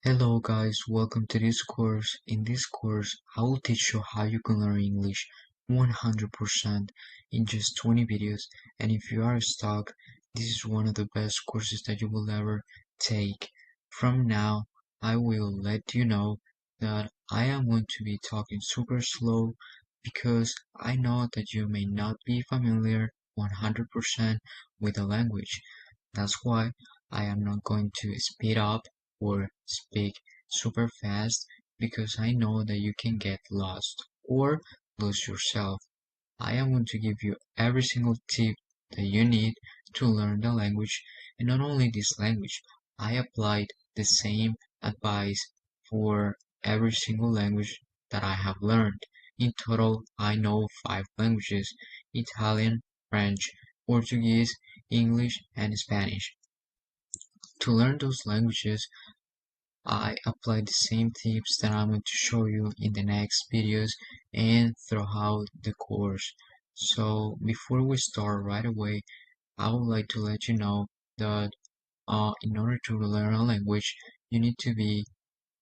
Hello guys, welcome to this course. In this course, I will teach you how you can learn English 100% in just 20 videos. And if you are stuck, this is one of the best courses that you will ever take. From now, I will let you know that I am going to be talking super slow because I know that you may not be familiar 100% with the language. That's why I am not going to speed up or speak super fast because I know that you can get lost or lose yourself. I am going to give you every single tip that you need to learn the language, and not only this language, I applied the same advice for every single language that I have learned. In total, I know 5 languages: Italian, French, Portuguese, English, and Spanish. To learn those languages, I apply the same tips that I'm going to show you in the next videos and throughout the course. So before we start right away, I would like to let you know that in order to learn a language, you need to be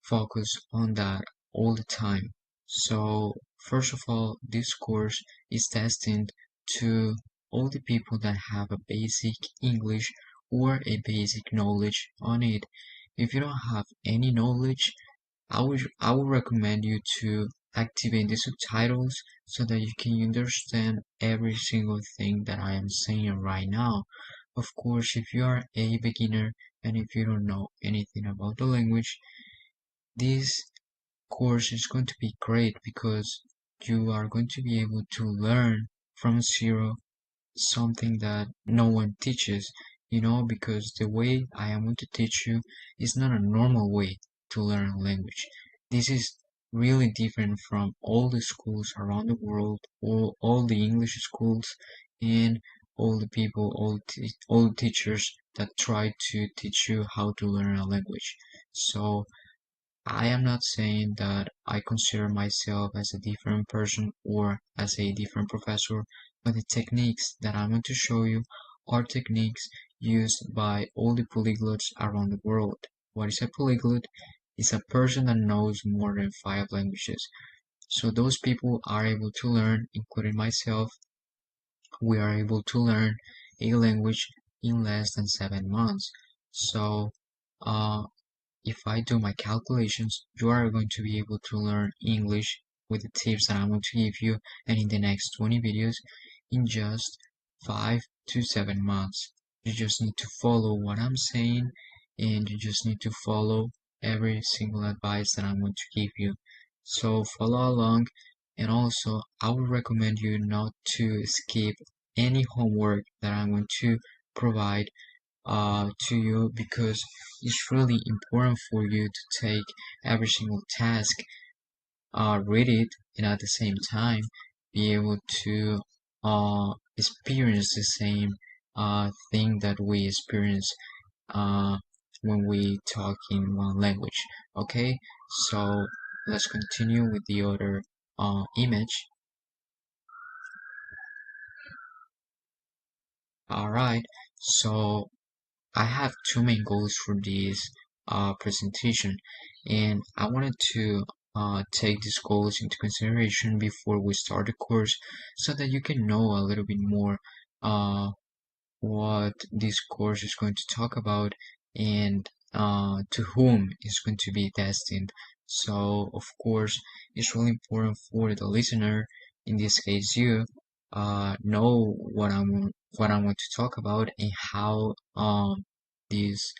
focused on that all the time. So first of all, this course is destined to all the people that have a basic English or a basic knowledge on it. If you don't have any knowledge, I would recommend you to activate the subtitles so that you can understand every single thing that I am saying right now. Of course, if you are a beginner and if you don't know anything about the language, this course is going to be great because you are going to be able to learn from zero something that no one teaches, because the way I am going to teach you is not a normal way to learn a language. This is really different from all the schools around the world, all the English schools, and all the people, all the teachers that try to teach you how to learn a language. So I am not saying that I consider myself as a different person or as a different professor, but the techniques that I'm going to show you are techniques used by all the polyglots around the world. What is a polyglot? It's a person that knows more than 5 languages. So those people are able to learn, including myself. We are able to learn a language in less than 7 months. So, uh, if I do my calculations, you are going to be able to learn English with the tips that I'm going to give you and in the next 20 videos in just 5 to 7 months. You just need to follow what I'm saying and you just need to follow every single advice that I'm going to give you. So follow along, and also I would recommend you not to skip any homework that I'm going to provide to you because it's really important for you to take every single task, read it, and at the same time be able to experience the same thing that we experience uh, when we talk in one language. Okay, so let's continue with the other image. Alright, so I have two main goals for this presentation, and I wanted to take these goals into consideration before we start the course so that you can know a little bit more uh, what this course is going to talk about and to whom it's going to be destined. So, of course, it's really important for the listener, in this case you, know what I'm going to talk about and how this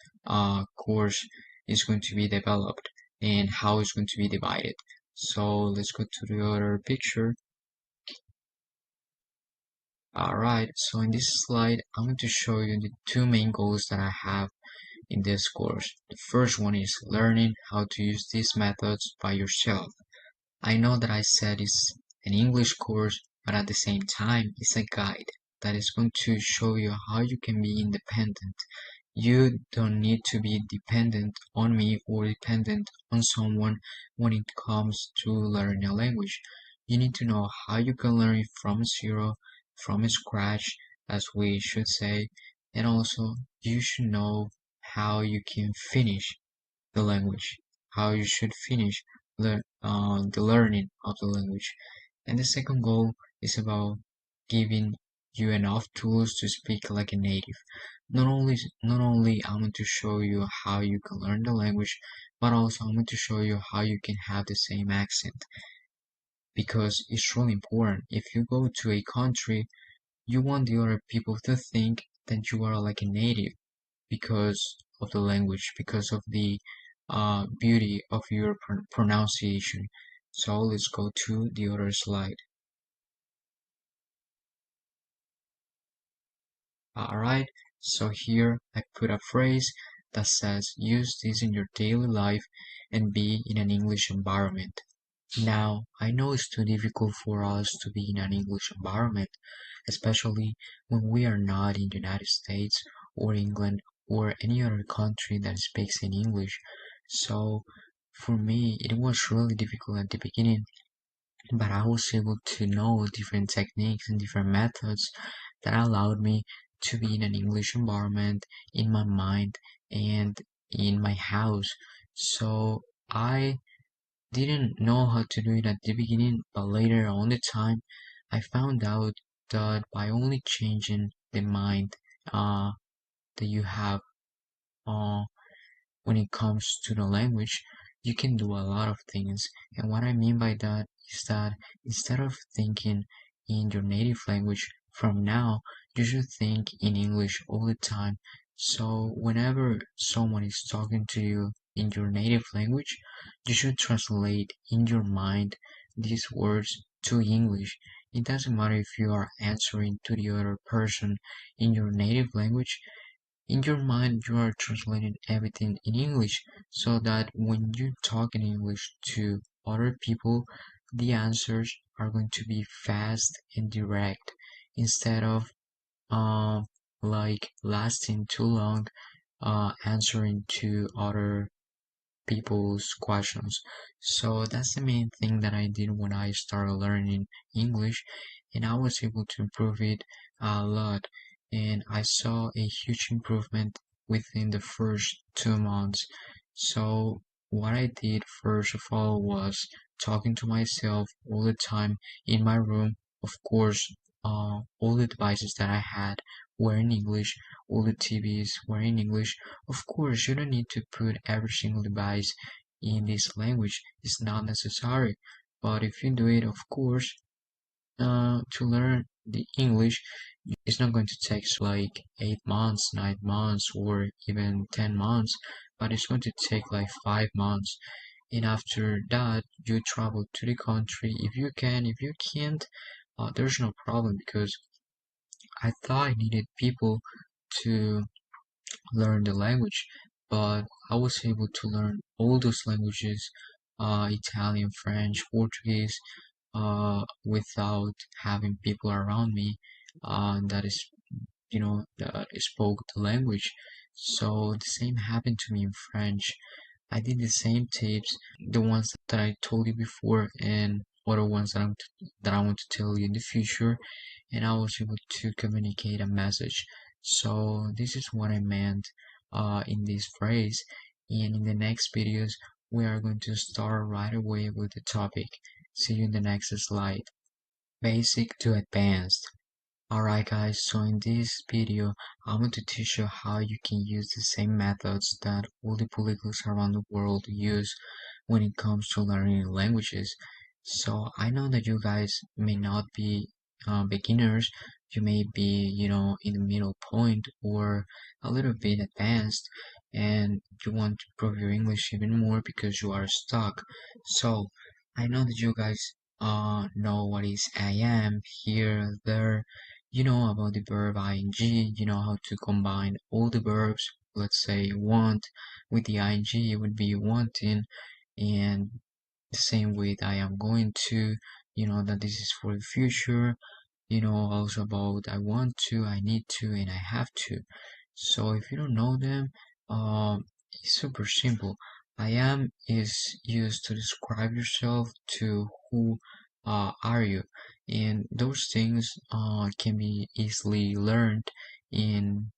course is going to be developed and how it's going to be divided. So let's go to the other picture. Alright, so in this slide, I'm going to show you the two main goals that I have in this course. The first one is learning how to use these methods by yourself. I know that I said it's an English course, but at the same time, it's a guide that is going to show you how you can be independent. You don't need to be dependent on me or dependent on someone when it comes to learning a language. You need to know how you can learn it from zero, from scratch, as we should say, and also you should know how you can finish the language. how you should finish the learning of the language. And the second goal is about giving you enough tools to speak like a native. Not only I'm going to show you how you can learn the language, but also I'm going to show you how you can have the same accent, because it's really important. If you go to a country, you want the other people to think that you are like a native because of the language, because of the beauty of your pronunciation. So let's go to the other slide. Alright, so here I put a phrase that says use this in your daily life and be in an English environment. Now, I know it's too difficult for us to be in an English environment, especially when we are not in the United States or England or any other country that speaks in English. So, for me, it was really difficult at the beginning, but I was able to know different techniques and different methods that allowed me to be in an English environment in my mind and in my house. So, I didn't know how to do it at the beginning, but later on the time, I found out that by only changing the mind uh, that you have uh, when it comes to the language, you can do a lot of things. And what I mean by that is that instead of thinking in your native language from now, you should think in English all the time. So whenever someone is talking to you in your native language, you should translate in your mind these words to English. It doesn't matter if you are answering to the other person in your native language. In your mind, you are translating everything in English so that when you talk in English to other people, the answers are going to be fast and direct instead of um like lasting too long answering to other people's questions. So that's the main thing that I did when I started learning English, and I was able to improve it a lot. And I saw a huge improvement within the first 2 months. So what I did first of all was talking to myself all the time in my room. Of course, all the devices that I had were in English, all the TVs were in English. Of course, you don't need to put every single device in this language. It's not necessary. But if you do it, of course, to learn the English, it's not going to take like 8 months, 9 months, or even 10 months, but it's going to take like 5 months. And after that, you travel to the country if you can. If you can't, there's no problem, because I thought I needed people to learn the language, but I was able to learn all those languages, Italian, French, Portuguese, without having people around me that is, that spoke the language. So the same happened to me in French. I did the same tips, the ones that I told you before, and other ones that I want to tell you in the future, and I was able to communicate a message. So this is what I meant in this phrase. And in the next videos, we are going to start right away with the topic. See you in the next slide. Basic to advanced. Alright guys, so in this video, I'm going to teach you how you can use the same methods that all the polyglots around the world use when it comes to learning languages. So I know that you guys may not be beginners, you may be, in the middle point or a little bit advanced, and you want to improve your English even more because you are stuck. So I know that you guys know what is I am, here, there, you know about the verb ing, you know how to combine all the verbs. Let's say want with the ing, it would be wanting, and the same with I am going to, you know that this is for the future, also about I want to, I need to, and I have to. So if you don't know them, it's super simple. I am is used to describe yourself to who are you, and those things can be easily learned in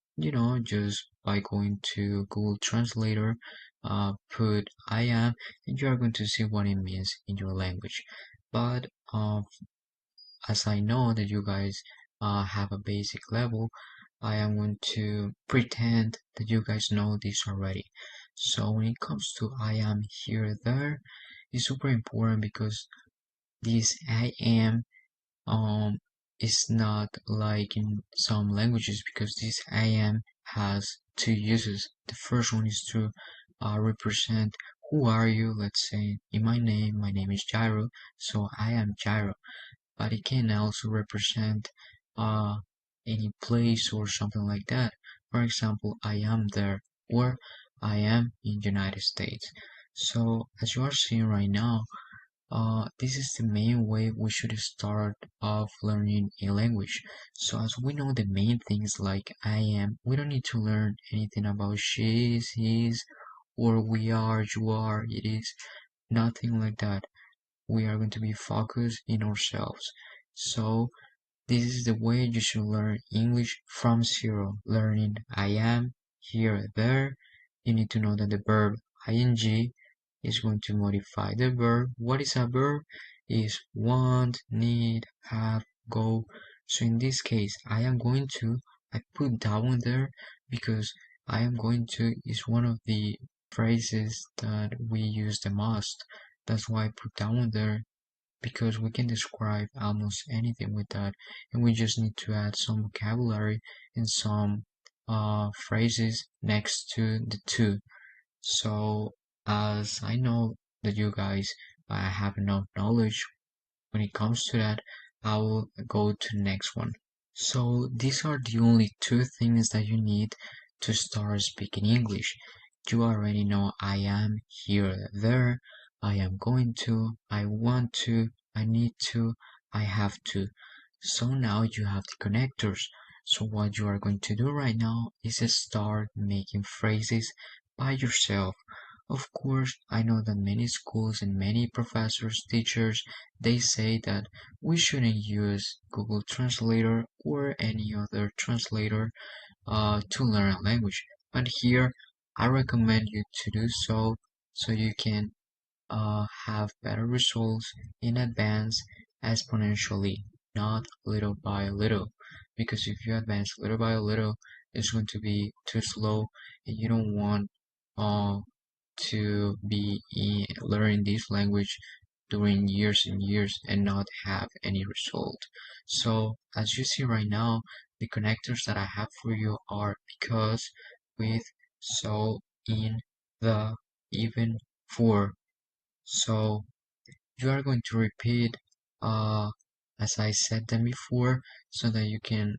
just by going to Google Translator. put I am, and you are going to see what it means in your language. But as I know that you guys have a basic level, I am going to pretend that you guys know this already. So when it comes to I am here, there, it's super important because this I am um is not like in some languages, because this I am has two uses. The first one is to represent who are you. Let's say in my name is Jairo, so I am Jairo. But it can also represent uh any place or something like that. For example, I am there, or I am in United States. So as you are seeing right now, this is the main way we should start off learning a language. So as we know the main things like I am, we don't need to learn anything about she is, he is, or we are, you are, it is, nothing like that. We are going to be focused in ourselves. So this is the way you should learn English from zero, learning I am, here, there. You need to know that the verb ing is going to modify the verb. What is a verb? Is want, need, have, go. So in this case, I am going to, I put that one there because I am going to is one of the phrases that we use the most. That's why I put that one there, because we can describe almost anything with that, and we just need to add some vocabulary and some phrases next to the two. So as I know that you guys have enough knowledge when it comes to that, I will go to the next one. So these are the only two things that you need to start speaking English. You already know I am, here, there, I am going to, I want to, I need to, I have to. So now you have the connectors. So what you are going to do right now is start making phrases by yourself. Of course, I know that many schools and many professors, teachers, they say that we shouldn't use Google Translator or any other translator to learn a language. But here, I recommend you to do so, so you can have better results in advance exponentially, not little by little. Because if you advance little by little, it's going to be too slow, and you don't want uh, to be learning this language during years and years and not have any result. So as you see right now, the connectors that I have for you are because, with, so, in, the, even, for. So you are going to repeat as I said them before, so that you can,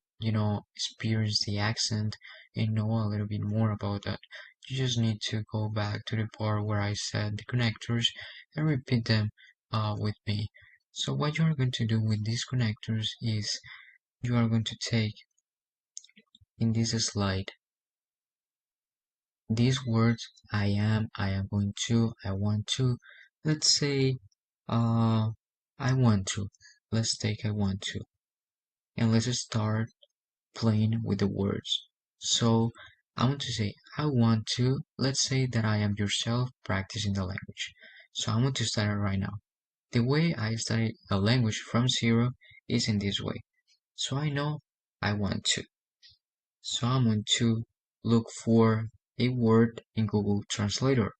experience the accent and know a little bit more about that. You just need to go back to the part where I said the connectors and repeat them with me. So what you are going to do with these connectors is you are going to take in this slide these words I am going to, I want to. Let's say I want to. Let's take I want to. And let's start playing with the words. So I want to say I want to. Let's say that I am yourself practicing the language. So I want to start it right now. The way I study a language from zero is in this way. So I know I want to. So I'm going to look for a word in Google Translator.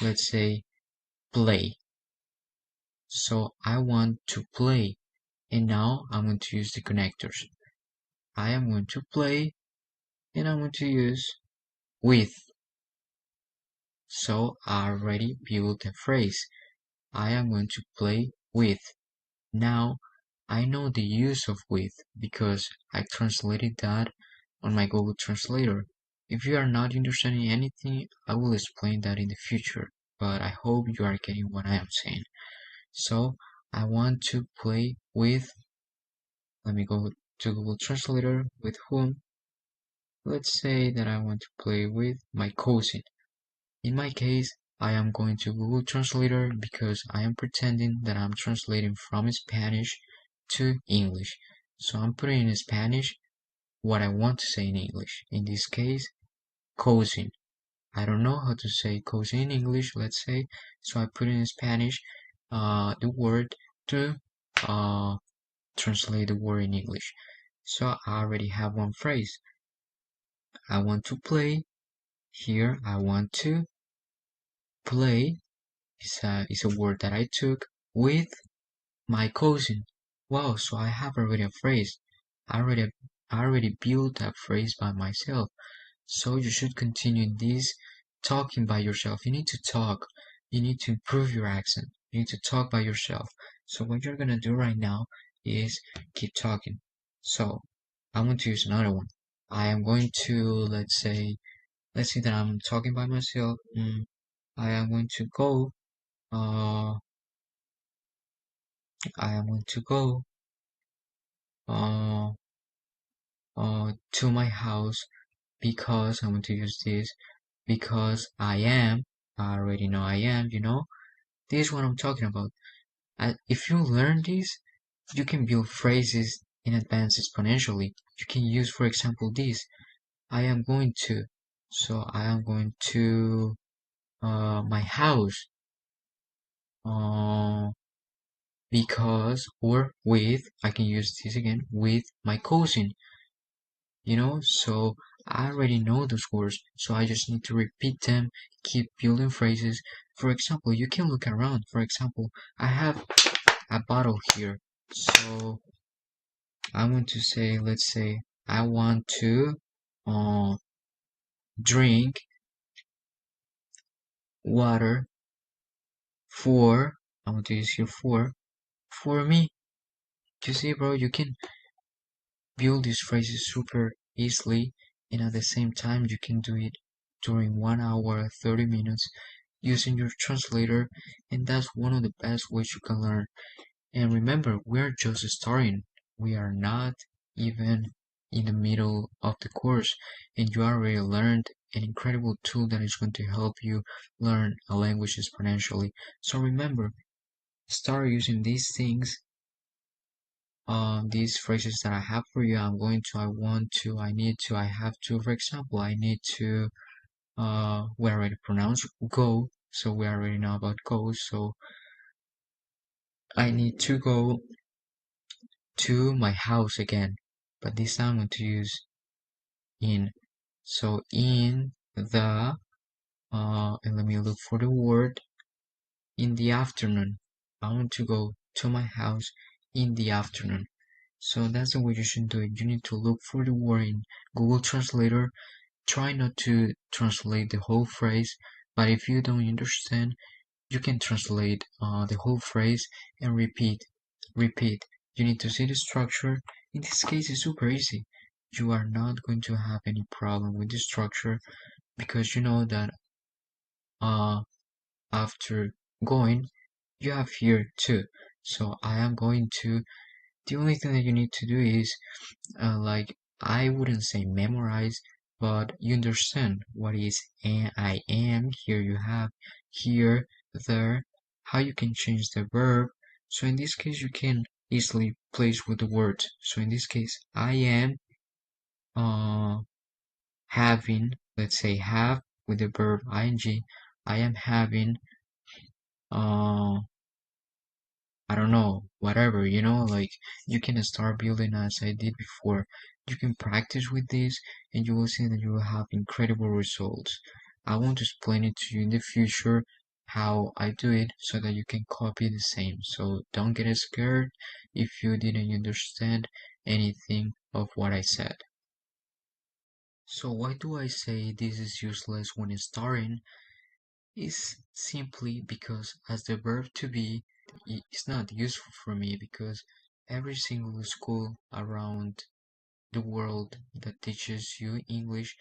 Let's say play. So I want to play. And now I'm going to use the connectors. I am going to play, and I'm going to use with. So I already built a phrase. I am going to play with. Now I know the use of with because I translated that on my Google Translator. If you are not understanding anything, I will explain that in the future, but I hope you are getting what I am saying. So I want to play with, let me go to Google Translator, with whom? Let's say that I want to play with my cousin. In my case, I am going to Google Translator because I am pretending that I'm translating from Spanish to English. So I'm putting in Spanish what I want to say in English. In this case, cousin. I don't know how to say cozy in English, let's say, so I put in Spanish the word to translate the word in English. So I already have one phrase. I want to play. Here, I want to play is a word that I took with my cousin. Wow, so I have already a phrase. I already built that phrase by myself. So you should continue this talking by yourself. You need to talk. You need to improve your accent. You need to talk by yourself. So what you're gonna do right now is keep talking. So I want to use another one. I am going to let's say that I'm talking by myself. I am going to go. I am going to go. Uh, to my house because I want to use this because I already know I am, this is what I'm talking about. If you learn this, you can build phrases in advance exponentially. You can use, for example, this. I am going to. So I am going to my house uh, because or with, I can use this again, with my cousin. So I already know those words, so I just need to repeat them, keep building phrases. For example, you can look around. For example, I have a bottle here, so I want to say, let's say, I want to uh, drink water for, I want to use here for me. You see, bro, you can build these phrases super easily, and at the same time you can do it during 1 hour 30 minutes using your translator, and that's one of the best ways you can learn. And remember, we're just starting. We are not even in the middle of the course, and you already learned an incredible tool that is going to help you learn a language exponentially. So remember, start using these things, these phrases that I have for you. I'm going to, I want to, I need to, I have to. For example, I need to, we already pronounced go, so we already know about go. So I need to go to my house again, but this time I'm going to use in. So in the, and let me look for the word, in the afternoon. I want to go to my house in the afternoon. So that's the way you should do it. You need to look for the word in Google Translator. Try not to translate the whole phrase, but if you don't understand, you can translate the whole phrase and repeat. Repeat. You need to see the structure. In this case, it's super easy. You are not going to have any problem with the structure because you know that uh, after going, you have here too. So I am going to. The only thing that you need to do is like I wouldn't say memorize, but you understand what is I am. Here you have here, there, how you can change the verb. So in this case, you can easily place with the words. So in this case, I am uh, having, let's say have with the verb ing. I am having uh, I don't know, whatever, like you can start building as I did before. You can practice with this and you will see that you will have incredible results. I want to explain it to you in the future how I do it so that you can copy the same. So don't get scared if you didn't understand anything of what I said. So why do I say this is useless when starting? Is simply because as the verb to be is not useful for me because every single school around the world that teaches you English,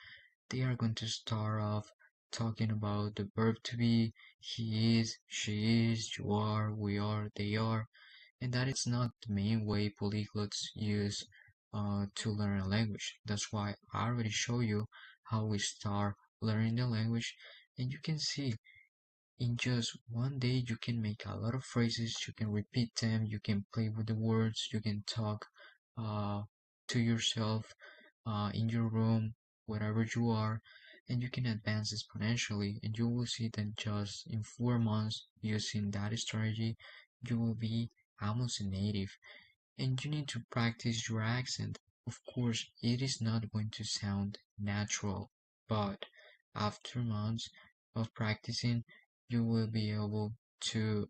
they are going to start off talking about the verb to be, he is, she is, you are, we are, they are, and that is not the main way polyglots use to learn a language. That's why I already show you how we start learning the language, and you can see in just one day you can make a lot of phrases, you can repeat them, you can play with the words, you can talk uh, to yourself in your room, wherever you are, and you can advance exponentially, and you will see that just in 4 months using that strategy, you will be almost a native. And you need to practice your accent. Of course, it is not going to sound natural, but after months of practicing, you will be able to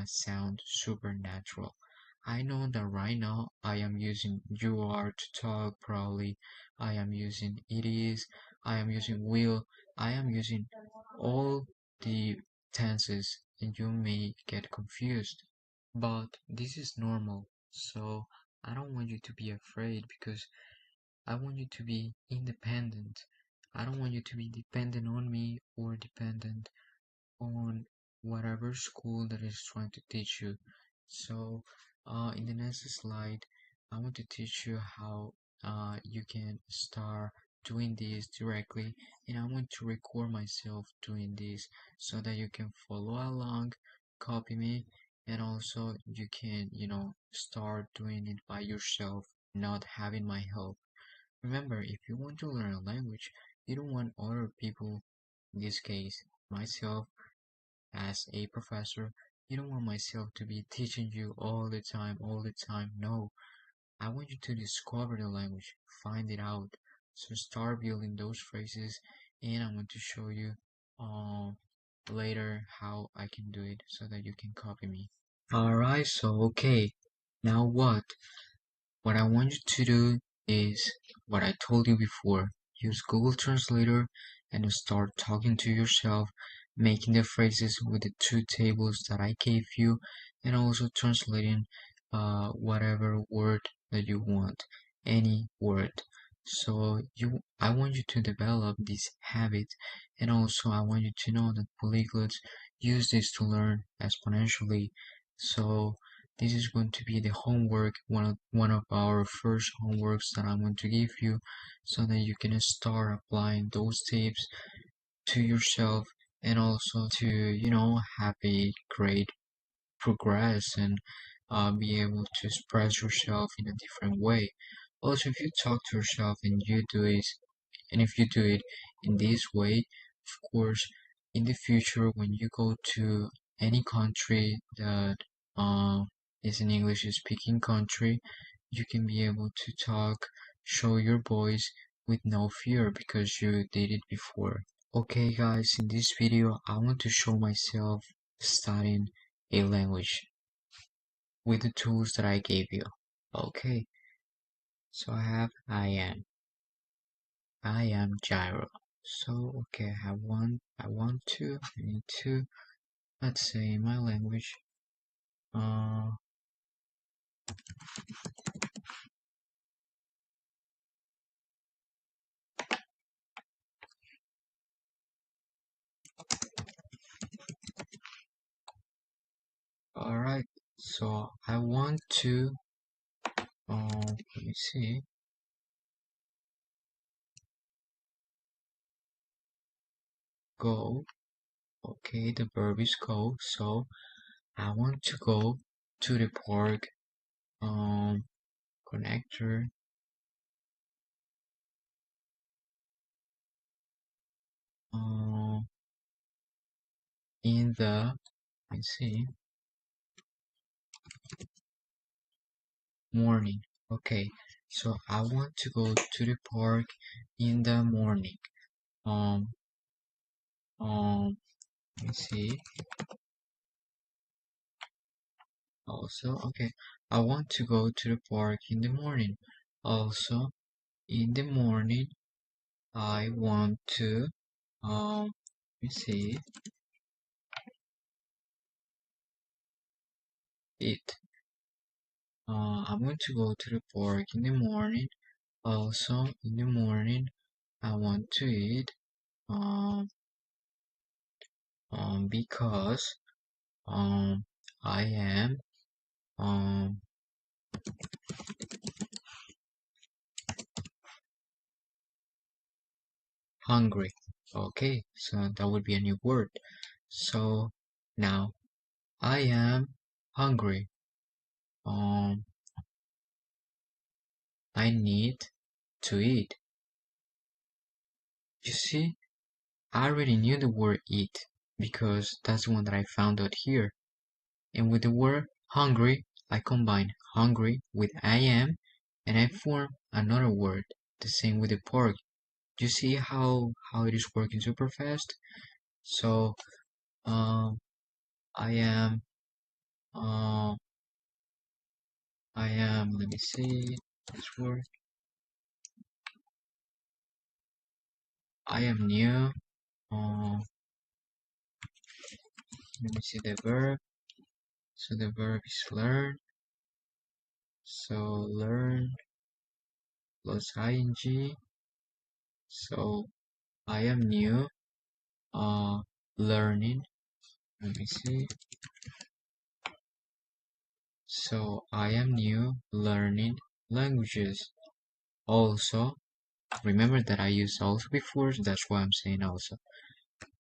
sound supernatural. I know that right now I am using you are to talk probably. I am using it is. I am using will. I am using all the tenses, and you may get confused. But this is normal. So I don't want you to be afraid because I want you to be independent. I don't want you to be dependent on me or dependent on whatever school that is trying to teach you. So, in the next slide, I want to teach you how you can start doing this directly, and I want to record myself doing this so that you can follow along, copy me, and also you can, start doing it by yourself, not having my help. Remember, if you want to learn a language, you don't want other people, in this case, myself, as a professor, you don't want myself to be teaching you all the time, all the time. No, I want you to discover the language, find it out. So start building those phrases, and I want to show you um later how I can do it so that you can copy me. Alright, so okay. Now what? What I want you to do is what I told you before. Use Google Translator and start talking to yourself, making the phrases with the two tables that I gave you, and also translating whatever word that you want, any word. So I want you to develop this habit, and also I want you to know that polyglots use this to learn exponentially. So this is going to be the homework, one of our first homeworks that I'm going to give you, so that you can start applying those tips to yourself, and also to have a great progress, and be able to express yourself in a different way. Also, if you talk to yourself and if you do it in this way, of course, in the future when you go to any country that uh, is an English speaking country, you can be able to talk, show your voice with no fear because you did it before. Okay guys, in this video I want to show myself studying a language with the tools that I gave you. Okay, so I am gyro. So okay, I need to, let's say in my language, uh, alright, so I want to, let me see, go, okay, the verb is go, so I want to go to the park, connector, um, in the, let me see, morning. Okay, so I want to go to the park in the morning. Um, let me see. Also, okay, I want to go to the park in the morning. Also, in the morning, I want to, let me see, eat. I want to go to the park in the morning. Also, in the morning, I want to eat. Um, because um, I am um hungry. Okay, so that would be a new word. So now I am hungry. Um, I need to eat. You see, I already knew the word eat because that's the one that I found out here. And with the word hungry, I combine hungry with I am and I form another word. The same with the pork. You see how it is working super fast? So um I am uh let me see this word. I am new. Let me see the verb. So the verb is learn. So learn plus ing. So I am new. Learning. Let me see. So I am new learning languages. Also, remember that I used also before, so that's why I'm saying also.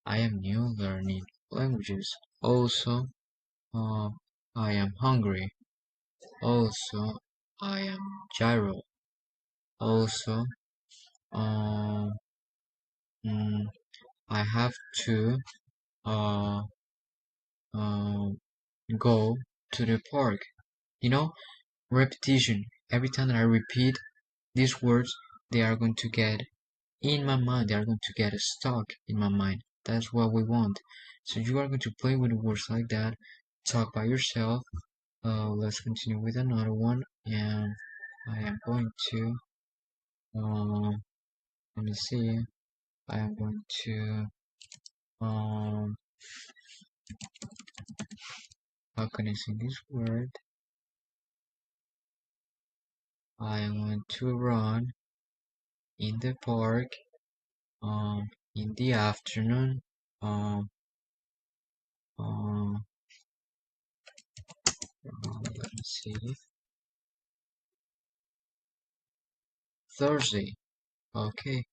I am new learning languages. Also, uh, I am hungry. Also, I am gyro. Also, um, mm, I have to uh, um, go to the park. You know, repetition. Every time that I repeat these words, they are going to get in my mind. They are going to get stuck in my mind. That's what we want. So you are going to play with words like that. Talk by yourself. Let's continue with another one. And I am going to, let me see. I am going to, um, how can I say this word? I am going to run in the park, um, in the afternoon, um, uh, let me see, Thursday. Okay,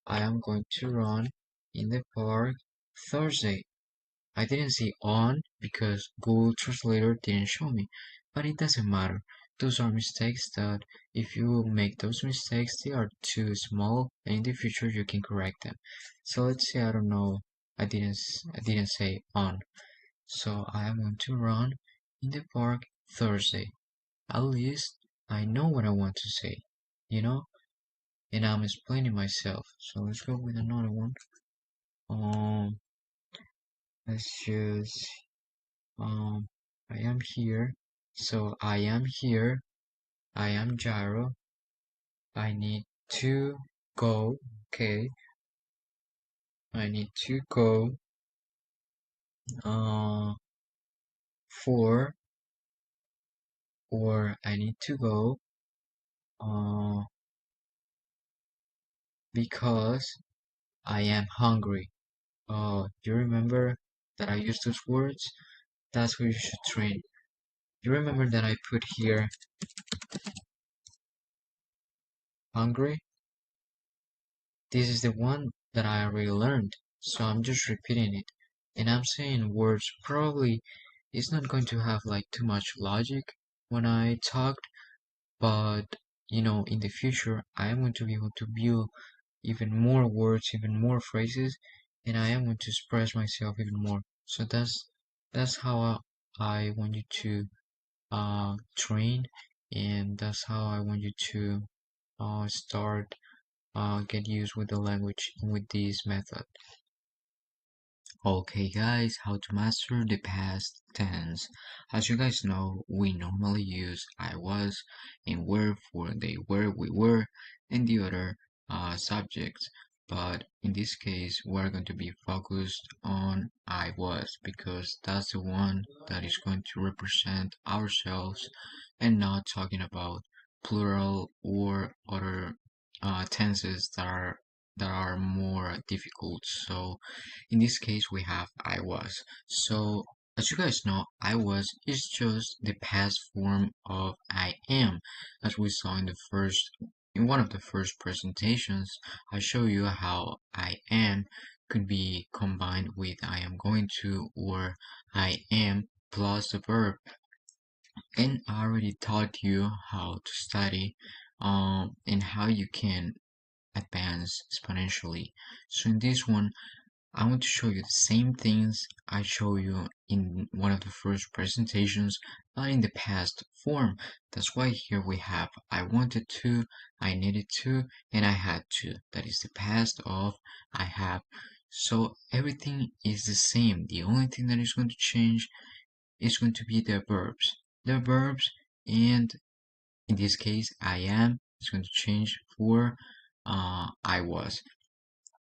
I am going to run in the park Thursday. I didn't say on because Google Translator didn't show me, but it doesn't matter. Those are mistakes that if you make those mistakes, they are too small, and in the future you can correct them. So let's say I don't know, I didn't say on. So I am going to run in the park Thursday. At least I know what I want to say, you know, and I'm explaining myself. So let's go with another one. Um, let's just I am here. So I am here. I am gyro. I need to go. Okay. I need to go uh for or I need to go uh because I am hungry. You remember that I used those words? That's what you should train. You remember that I put here hungry? This is the one that I already learned, so I'm just repeating it. And I'm saying words probably it's not going to have like too much logic when I talked, but in the future I am going to be able to build even more words, even more phrases, and I am going to express myself even more. So that's how I want you to train, and that's how I want you to start get used with the language with this method. Okay guys, how to master the past tense. As you guys know, we normally use I was and were for they were, we were, and the other subjects. But in this case, we're going to be focused on I was because that's the one that is going to represent ourselves and not talking about plural or other tenses that are more difficult. So in this case, we have I was. So, as you guys know, I was is just the past form of I am. As we saw in one of the first presentations, I show you how I am could be combined with I am going to or I am plus the verb. And I already taught you how to study and how you can advance exponentially. So in this one, I want to show you the same things I show you in one of the first presentations, but in the past form. That's why here we have I wanted to, I needed to, and I had to. That is the past of I have. So everything is the same. The only thing that is going to change is going to be the verbs. The verbs, and in this case I am is going to change for I was.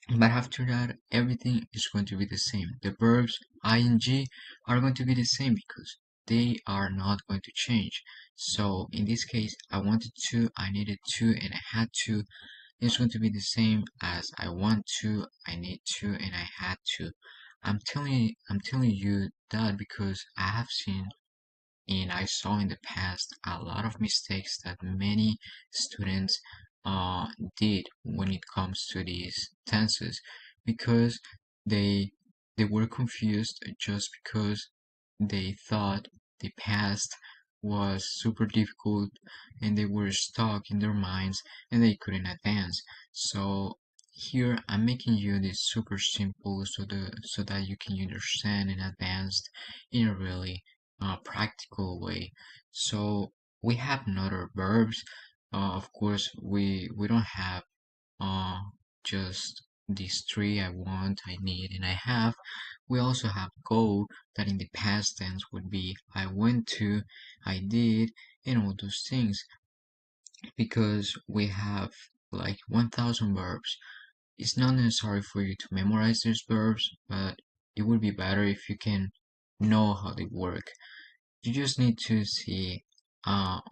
But after that, everything is going to be the same. The verbs ing are going to be the same because they are not going to change. So in this case, I wanted to, I needed to, and I had to. It's going to be the same as I want to, I need to, and I had to. I'm telling you that because I have seen and I saw in the past a lot of mistakes that many students uh, did when it comes to these tenses because they they were confused just because they thought the past was super difficult and they were stuck in their minds and they couldn't advance. So here I'm making you this super simple so that you can understand and advance in a really practical way. So we have another verbs. Of course, we don't have uh, just these three: I want, I need, and I have. We also have go, that in the past tense would be I went to, I did, and all those things. Because we have like 1000 verbs. It's not necessary for you to memorize these verbs, but it would be better if you can know how they work. You just need to see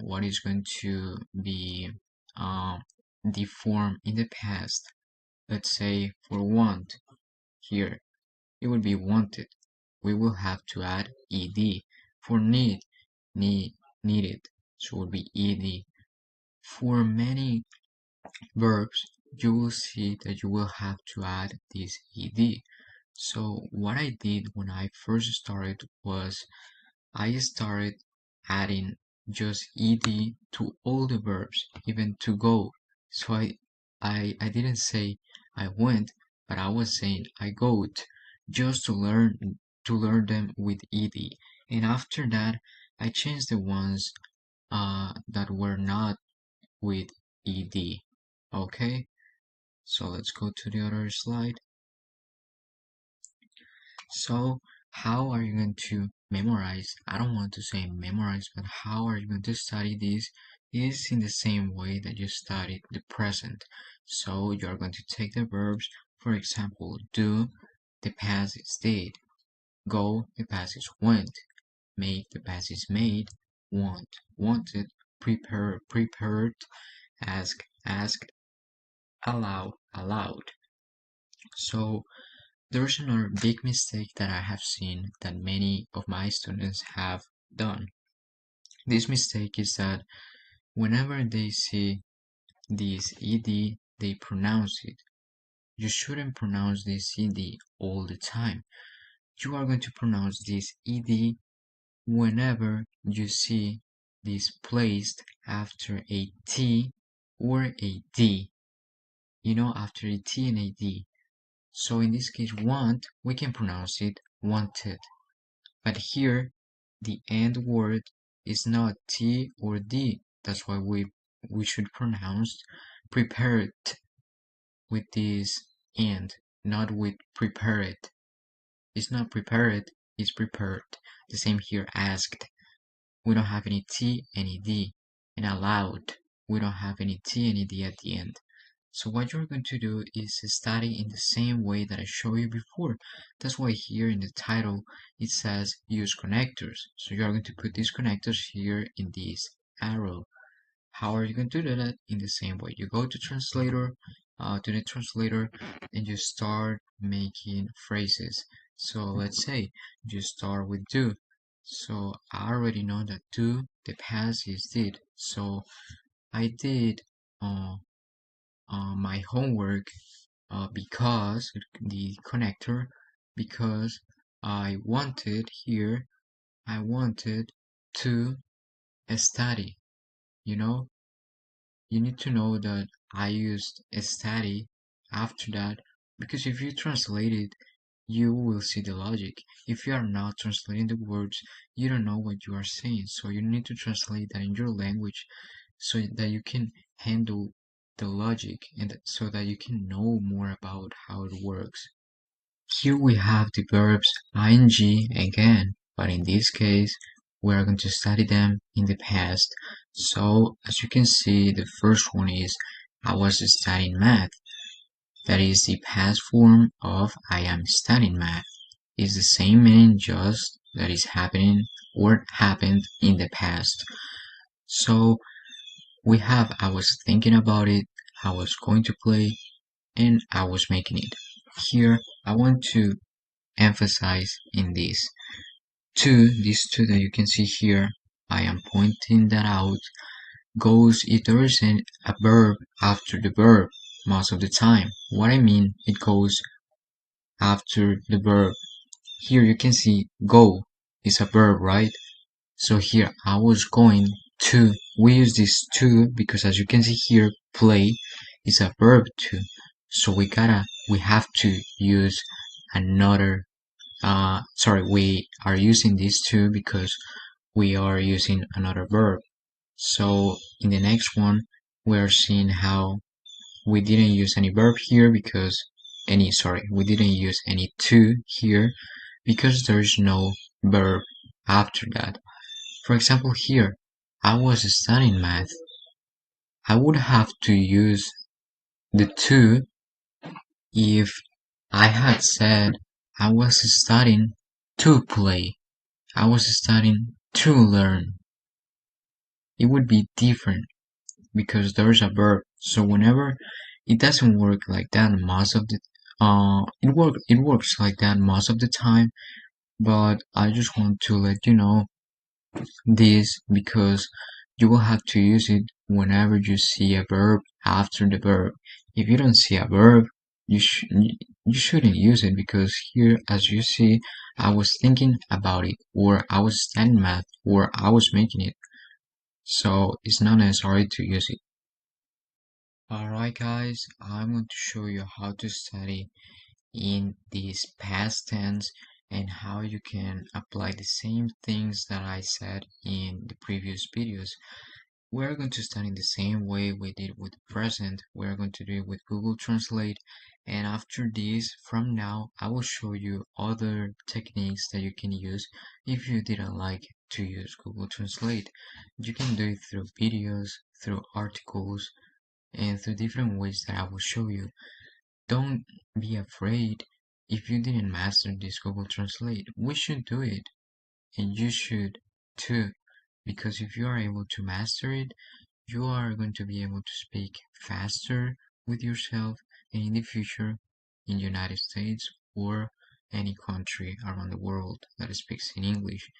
what is going to be uh, the form in the past. Let's say for want, here it would be wanted. We will have to add ed. For need, needed, so it would be ed. For many verbs, you will see that you will have to add this ed. So what I did when I first started was I started adding just ed to all the verbs, even to go. So I didn't say I went, but I was saying I goat, just to learn them with ed. And after that, I changed the ones that were not with ed. Okay, so let's go to the other slide. So how are you going to memorize? I don't want to say memorize, but how are you going to study this? Is in the same way that you studied the present. So you are going to take the verbs, for example, do, the past is did, go, the past is went, make, the past is made, want, wanted, prepare, prepared, ask, asked, allow, allowed. So there's another big mistake that I have seen that many of my students have done. This mistake is that whenever they see this ed, they pronounce it. You shouldn't pronounce this ed all the time. You are going to pronounce this ed whenever you see this placed after a t or a d. After a t and a d. So in this case, want, we can pronounce it wanted. But here, the end word is not T or D. That's why we should pronounce prepared with this end, not with prepared. It's not prepared, it's prepared. The same here, asked. We don't have any T, any D. And allowed. We don't have any T, any D at the end. So what you're going to do is study in the same way that I showed you before. That's why here in the title it says use connectors. So you're going to put these connectors here in this arrow. How are you going to do that? In the same way. You go to the translator, and you start making phrases. So let's say you start with do. So I already know that do, the past is did. So I did my homework because the connector, because I wanted to study. You know, you need to know that I used study after that, because if you translate it, you will see the logic. If you are not translating the words, you don't know what you are saying. So you need to translate that in your language so that you can handle the logic and so that you can know more about how it works. Here we have the verbs ing again, but in this case, we are going to study them in the past. So as you can see, the first one is I was studying math. That is the past form of I am studying math. It's the same meaning, just that is happening or happened in the past. So we have I was thinking about it, I was going to play, and I was making it. Here I want to emphasize in these two that you can see here, I am pointing that out, goes if there isn't a verb after the verb most of the time. What I mean, it goes after the verb. Here you can see go is a verb, right? So here I was going to, we use this to because as you can see here, play is a verb too. So we have to use another, we are using these two because we are using another verb. So in the next one, we are seeing how we didn't use any verb here because we didn't use any to here because there is no verb after that. For example, here, I was studying math. I would have to use the to if I had said I was studying to play. I was studying to learn. It would be different because there's a verb. So whenever it doesn't work like that most of the it works like that most of the time, but I just want to let you know this because you will have to use it whenever you see a verb after the verb. If you don't see a verb, you shouldn't use it because here, as you see, I was thinking about it, or I was studying math, or I was making it. So it's not necessary to use it. Alright guys, I'm going to show you how to study in this past tense and how you can apply the same things that I said in the previous videos. We're going to study the same way we did with the present. We're going to do it with Google Translate, and after this, from now, I will show you other techniques that you can use if you didn't like to use Google Translate. You can do it through videos, through articles, and through different ways that I will show you. Don't be afraid if you didn't master this Google Translate. We should do it, and you should too, because if you are able to master it, you are going to be able to speak faster with yourself and in the future in the United States or any country around the world that speaks in English.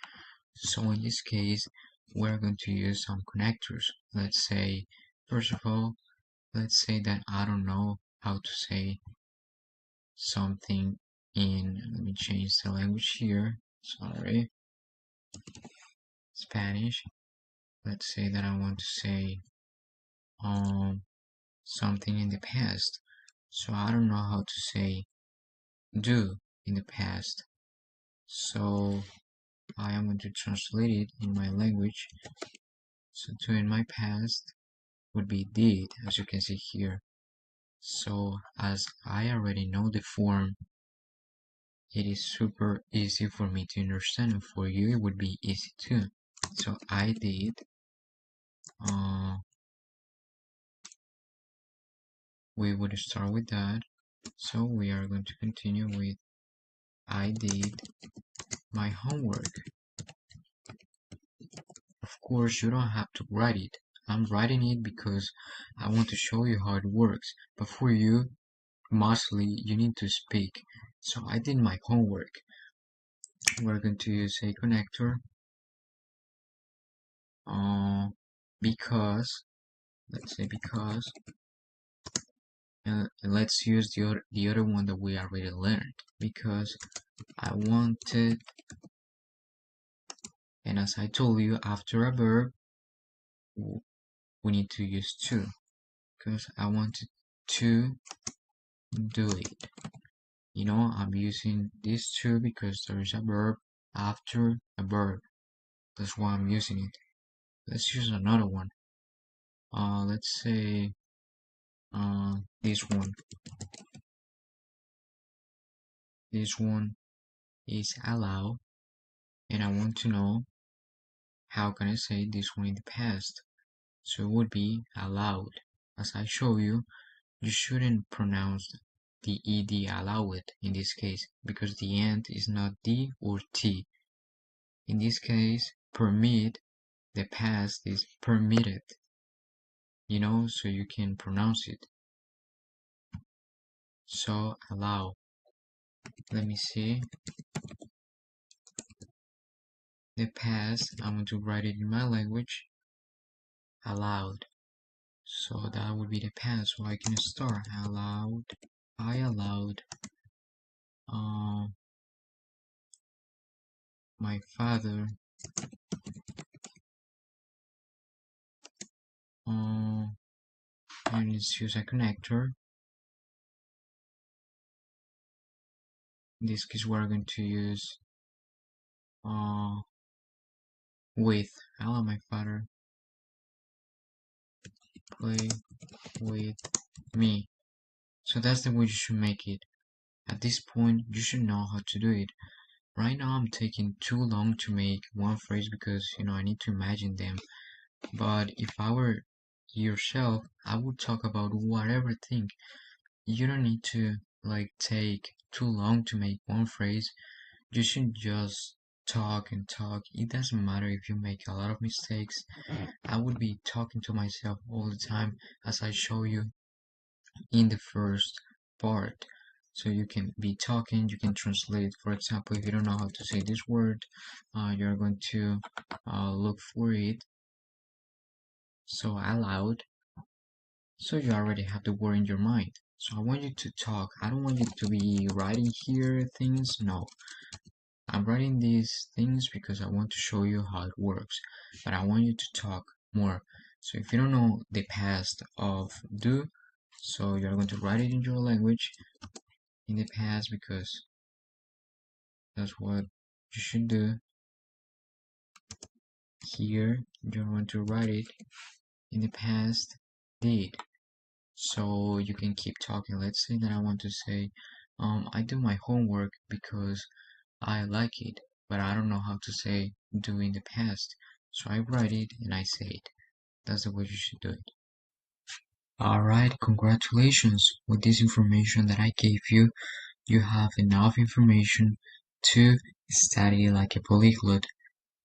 So in this case, we're going to use some connectors. Let's say, first of all, let's say that I don't know how to say something in, let me change the language here, sorry, Spanish. Let's say that I want to say something in the past. So I don't know how to say do in the past. So I am going to translate it in my language. So do in my past would be did, as you can see here. So as I already know the form, it is super easy for me to understand, and for you it would be easy too. So I did we would start with that. So we are going to continue with I did my homework. Of course, you don't have to write it. I'm writing it because I want to show you how it works. But for you, mostly you need to speak. So I did my homework. We're going to use a connector because, let's say because, and let's use the other one that we already learned, because I wanted, and as I told you, after a verb we need to use to, because I wanted to do it. I'm using these two because there is a verb after a verb. That's why I'm using it. Let's use another one. Let's say this one. This one is allow, and I want to know how can I say this one in the past. So it would be allowed. As I show you, you shouldn't pronounce the ed allow it in this case because the end is not d or t. In this case, permit, the past is permitted, so you can pronounce it. So allow. Let me see. The past, I'm going to write it in my language. Allowed. So that would be the past. So I can start. Allowed. I allowed my father and let's use a connector. In this case, we're going to use with. I allow my father play with me. So that's the way you should make it. At this point, you should know how to do it. Right now, I'm taking too long to make one phrase because, I need to imagine them. But if I were yourself, I would talk about whatever thing. You don't need to, take too long to make one phrase. You should just talk and talk. It doesn't matter if you make a lot of mistakes. I would be talking to myself all the time as I show you in the first part. So you can be talking, you can translate. For example, if you don't know how to say this word, you're going to look for it. So aloud. So you already have the word in your mind. So I want you to talk. I don't want you to be writing here things. No. I'm writing these things because I want to show you how it works. But I want you to talk more. So if you don't know the past of do, so you're going to write it in your language in the past because that's what you should do. Here, you're going to write it in the past did. So you can keep talking. Let's say that I want to say, I do my homework because I like it, but I don't know how to say do in the past. So I write it and I say it. That's the way you should do it. Alright, congratulations. With this information that I gave you, you have enough information to study like a polyglot.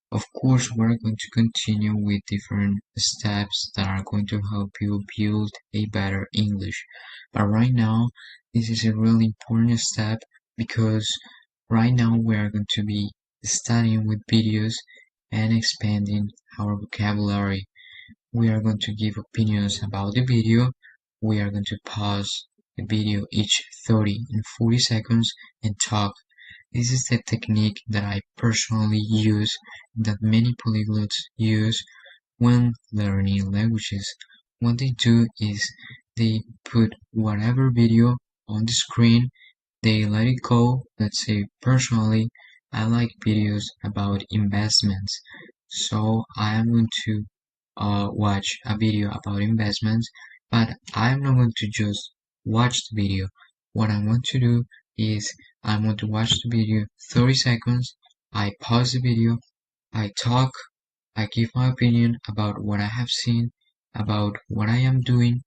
Of course, we're going to continue with different steps that are going to help you build a better English. But right now, this is a really important step because right now we are going to be studying with videos and expanding our vocabulary. We are going to give opinions about the video. We are going to pause the video each 30 and 40 seconds and talk. This is the technique that I personally use, that many polyglots use when learning languages. What they do is they put whatever video on the screen, they let it go. Let's say personally, I like videos about investments. So I am going to watch a video about investments, but I'm not going to just watch the video. What I want to do is I want to watch the video 30 seconds, I pause the video, I talk, I give my opinion about what I have seen, about what I am doing,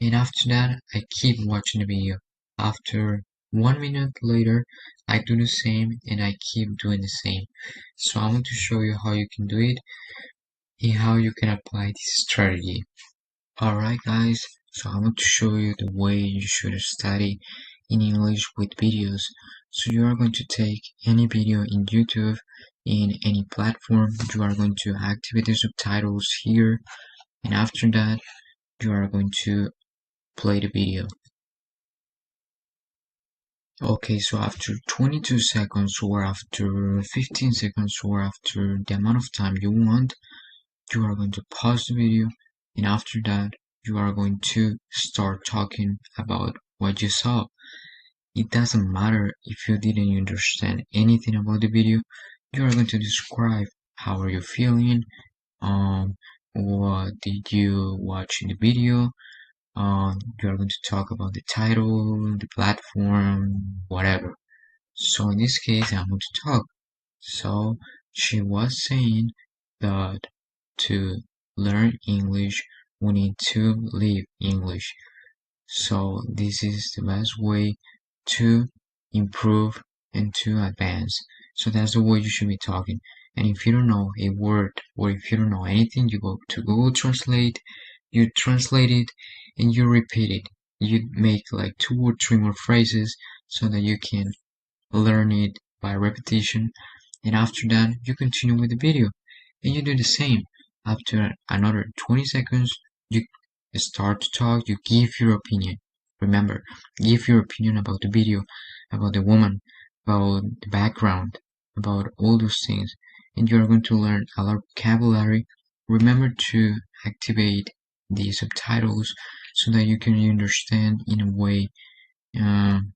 and after that I keep watching the video. After 1 minute later, I do the same and I keep doing the same. So I'm going to show you how you can do it and how you can apply this strategy. Alright guys, so I want to show you the way you should study in English with videos. So you are going to take any video in YouTube, in any platform, you are going to activate the subtitles here, and after that, you are going to play the video. Okay, so after 22 seconds or after 15 seconds or after the amount of time you want, you are going to pause the video, and after that you are going to start talking about what you saw. It doesn't matter if you didn't understand anything about the video. You are going to describe how are you feeling, um, what did you watch in the video. You are going to talk about the title, the platform, whatever. So in this case, I'm going to talk. So she was saying that to learn English, we need to live English. So this is the best way to improve and to advance. So that's the way you should be talking. And if you don't know a word or if you don't know anything, you go to Google Translate, you translate it and you repeat it. You make like 2 or 3 more phrases so that you can learn it by repetition. And after that, you continue with the video and you do the same. After another 20 seconds, you start to talk, you give your opinion. Remember, give your opinion about the video, about the woman, about the background, about all those things. And you're going to learn a lot of vocabulary. Remember to activate the subtitles so that you can understand in a way, in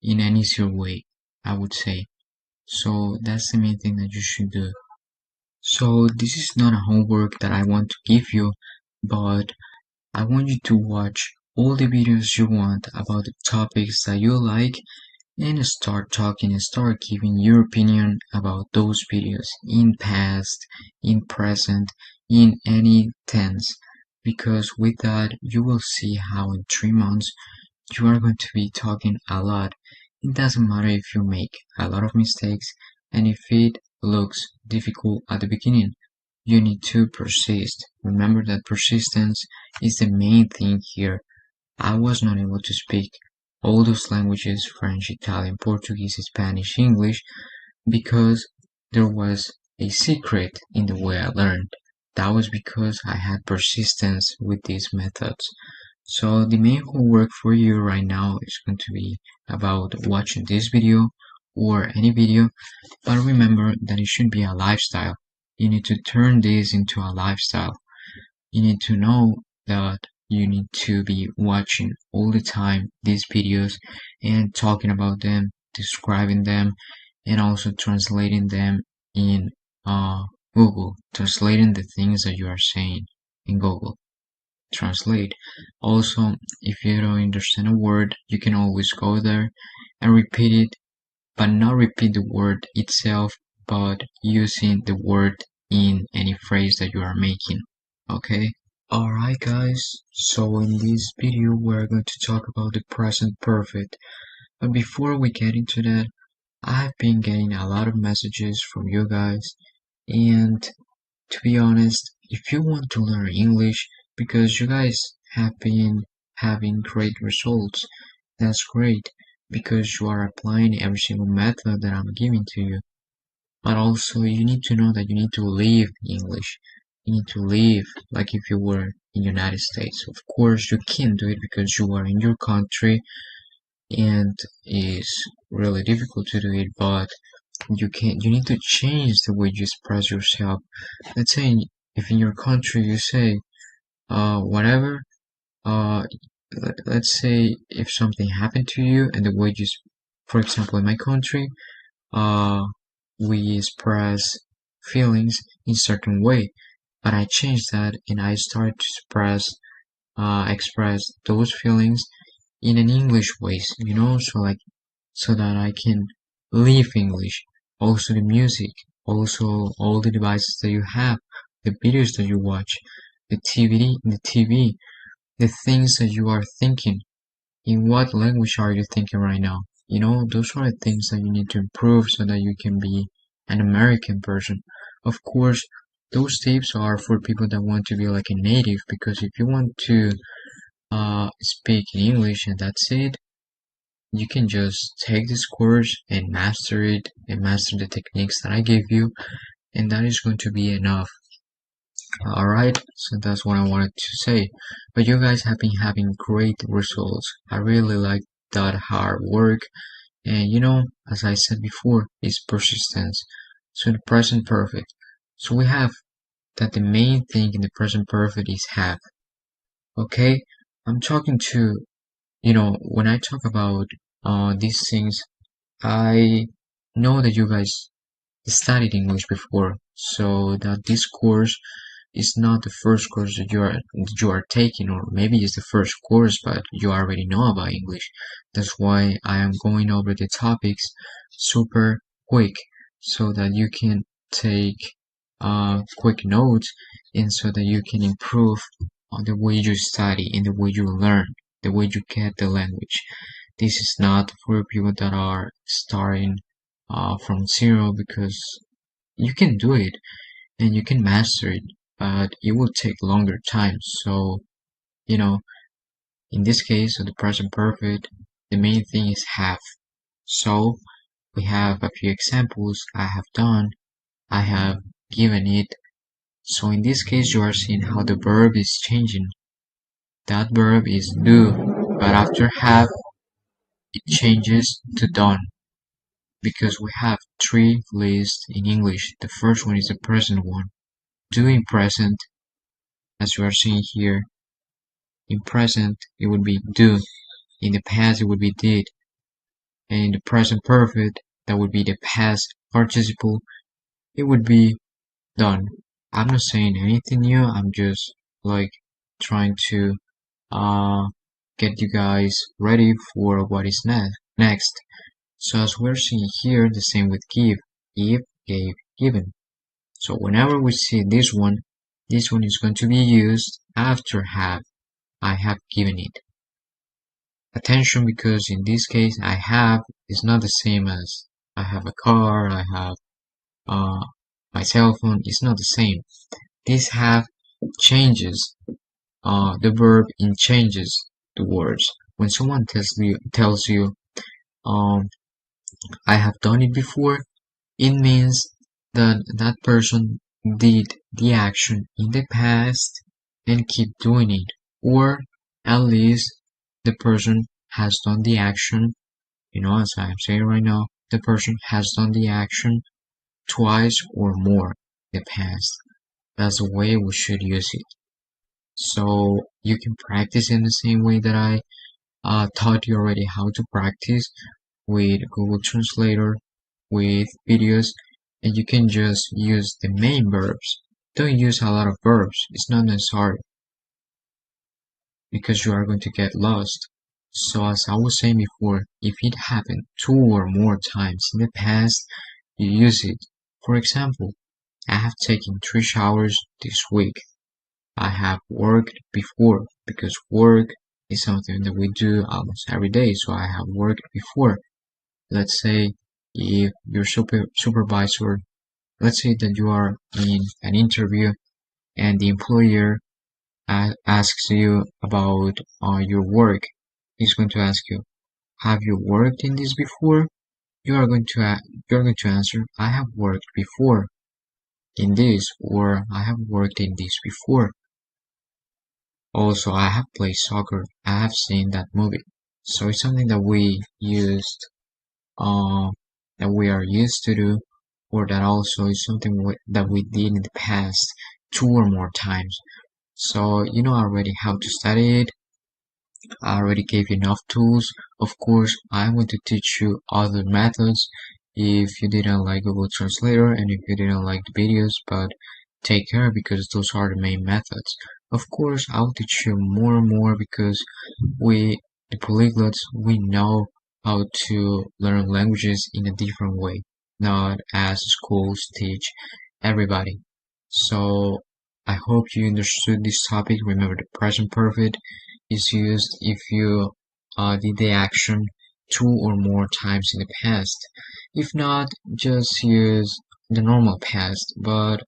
an easier way, I would say. So that's the main thing that you should do. So this is not a homework that I want to give you, but I want you to watch all the videos you want about the topics that you like and start talking and start giving your opinion about those videos in past, in present, in any tense. Because with that, you will see how in 3 months you are going to be talking a lot. It doesn't matter if you make a lot of mistakes and if it looks difficult at the beginning. You need to persist. Remember that persistence is the main thing here. I was not able to speak all those languages, French, Italian, Portuguese, Spanish, English, because there was a secret in the way I learned. That was because I had persistence with these methods. So the main homework for you right now is going to be about watching this video or any video, but remember that it should be a lifestyle. You need to turn this into a lifestyle. You need to know that you need to be watching all the time these videos and talking about them, describing them, and also translating them in Google, translating the things that you are saying in Google Translate. Also, if you don't understand a word, you can always go there and repeat it, but not repeat the word itself, but using the word in any phrase that you are making. Okay? Alright guys, so in this video we're going to talk about the present perfect. But before we get into that, I've been getting a lot of messages from you guys, and to be honest, if you want to learn English because you guys have been having great results, that's great because you are applying every single method that I'm giving to you. But also you need to know that you need to live English. You need to live like if you were in United States. Of course you can't do it because you are in your country and it's really difficult to do it, but you need to change the way you express yourself. Let's say if in your country you say whatever, let's say if something happened to you and the way you, for example in my country, uh we express feelings in certain way, but I changed that and I started to express those feelings in an English ways, so like so that I can live English. Also the music, also all the devices that you have, the videos that you watch, the TV, the things that you are thinking. In what language are you thinking right now? Those are the things that you need to improve so that you can be an American person. Of course, those tips are for people that want to be like a native, because if you want to speak in English and that's it, you can just take this course and master it and master the techniques that I gave you, and that is going to be enough. Alright, so that's what I wanted to say. But you guys have been having great results. I really like that hard work, and as I said before, it's persistence. So the present perfect. So we have that the main thing in the present perfect is have. Okay? I'm talking to, when I talk about these things. I know that you guys studied English before, so that this course is not the first course that you are taking, or maybe it's the first course, but you already know about English. That's why I am going over the topics super quick, so that you can take quick notes, and so that you can improve on the way you study and the way you learn, the way you get the language. This is not for people that are starting from zero, because you can do it and you can master it, but it will take longer time. So, you know, in this case of the present perfect, the main thing is have. So, we have a few examples I have done, I have given it. So, in this case, you are seeing how the verb is changing. That verb is do, but after have, it changes to done, because we have three lists in English. The first one is the present one. Do in present, as you are seeing here. In present, it would be do. In the past, it would be did. And in the present perfect, that would be the past participle, it would be done. I'm not saying anything new, I'm just like trying to uh get you guys ready for what is next. So as we're seeing here, the same with give. Give, gave, given. So whenever we see this one is going to be used after have. I have given it. Attention, because in this case I have is not the same as I have a car, I have uh, my cell phone, it's not the same. This have changes the verb in changes the words. When someone tells you I have done it before, it means that that person did the action in the past and keep doing it, or at least the person has done the action, as I'm saying right now, the person has done the action twice or more in the past. That's the way we should use it. So you can practice in the same way that I taught you already how to practice with Google Translator, with videos, and you can just use the main verbs. Don't use a lot of verbs, it's not necessary, because you are going to get lost. So as I was saying before, if it happened 2 or more times in the past, you use it. For example, I have taken 3 showers this week. I have worked before, because work is something that we do almost every day, so I have worked before. Let's say if your supervisor, let's say that you are in an interview and the employer asks you about your work. He's going to ask you, have you worked in this before? You are going to answer, I have worked before in this, or I have worked in this before. Also, I have played soccer. I have seen that movie. So it's something that uh, we are used to do, or that also is something that we did in the past 2 or more times. So you know already how to study it. I already gave you enough tools. Of course, I'm going to teach you other methods if you didn't like Google Translator and if you didn't like the videos, but take care, because those are the main methods. Of course, I'll teach you more and more, because the polyglots, we know how to learn languages in a different way, not as schools teach everybody. So I hope you understood this topic. Remember, the present perfect is used if you did the action 2 or more times in the past. If not, just use the normal past. But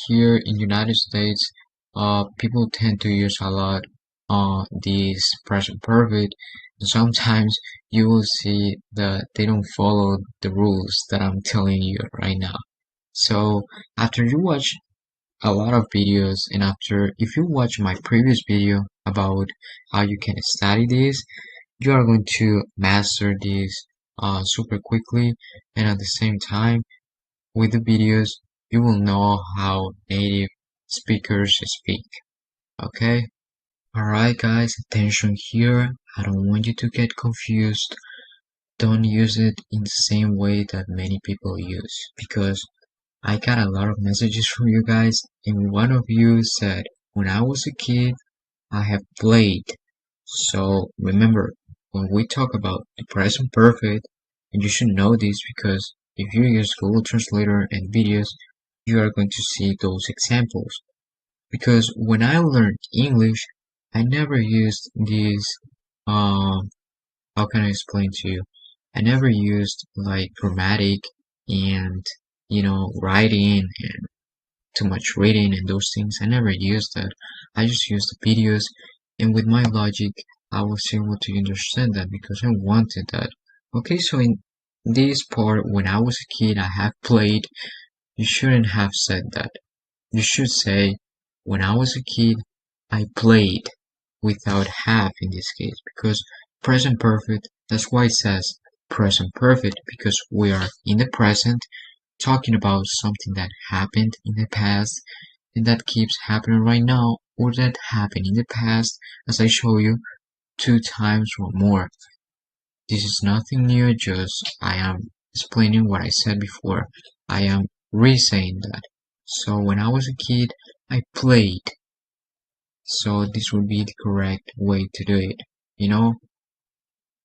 here in the United States, people tend to use a lot this present perfect. Sometimes you will see that they don't follow the rules that I'm telling you right now. So after you watch a lot of videos, and if you watch my previous video about how you can study this, you are going to master this super quickly, and at the same time with the videos you will know how native speakers speak. Okay, alright guys, attention here. I don't want you to get confused. Don't use it in the same way that many people use, because I got a lot of messages from you guys, and one of you said, when I was a kid, I have played. So remember, when we talk about the present perfect, and you should know this because if you use Google Translator and videos, you are going to see those examples. Because when I learned English, I never used these, how can I explain to you? I never used like grammatic and, writing and too much reading and those things. I never used that. I just used the videos, and with my logic, I was able to understand that because I wanted that. Okay, so in this part, when I was a kid, I have played. You shouldn't have said that. You should say, when I was a kid, I played without have in this case because present perfect, that's why it says present perfect because we are in the present talking about something that happened in the past and that keeps happening right now or that happened in the past as I show you 2 times or more. This is nothing new, just I am explaining what I said before. I am re-saying that. So when I was a kid, I played. So this would be the correct way to do it.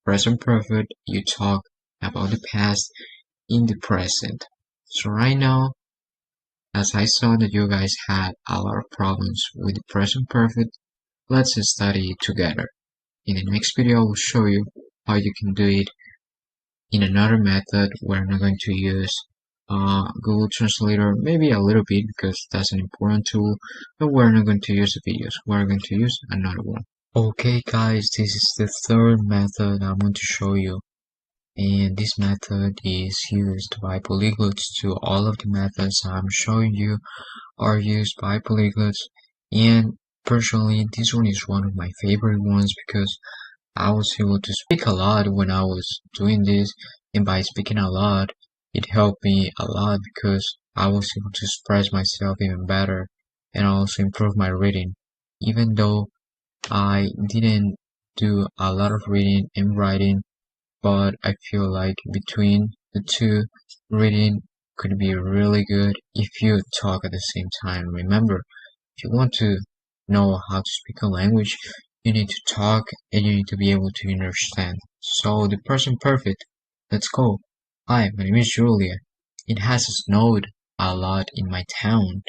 Present perfect, you talk about the past in the present. So right now, as I saw that you guys had a lot of problems with the present perfect, let's study it together. In the next video, I will show you how you can do it in another method. We're not going to use Google Translator, maybe a little bit because that's an important tool, but we're not going to use the videos. We're going to use another one. Okay guys, this is the third method I'm going to show you, and this method is used by polyglots too. All of the methods I'm showing you are used by polyglots, and personally this one is one of my favorite ones because I was able to speak a lot when I was doing this, and by speaking a lot it helped me a lot because I was able to express myself even better and also improve my reading. Even though I didn't do a lot of reading and writing, but I feel like between the two, reading could be really good if you talk at the same time. Remember, if you want to know how to speak a language, you need to talk and you need to be able to understand. So the present perfect, let's go. Hi, my name is Julia. It has snowed a lot in my town.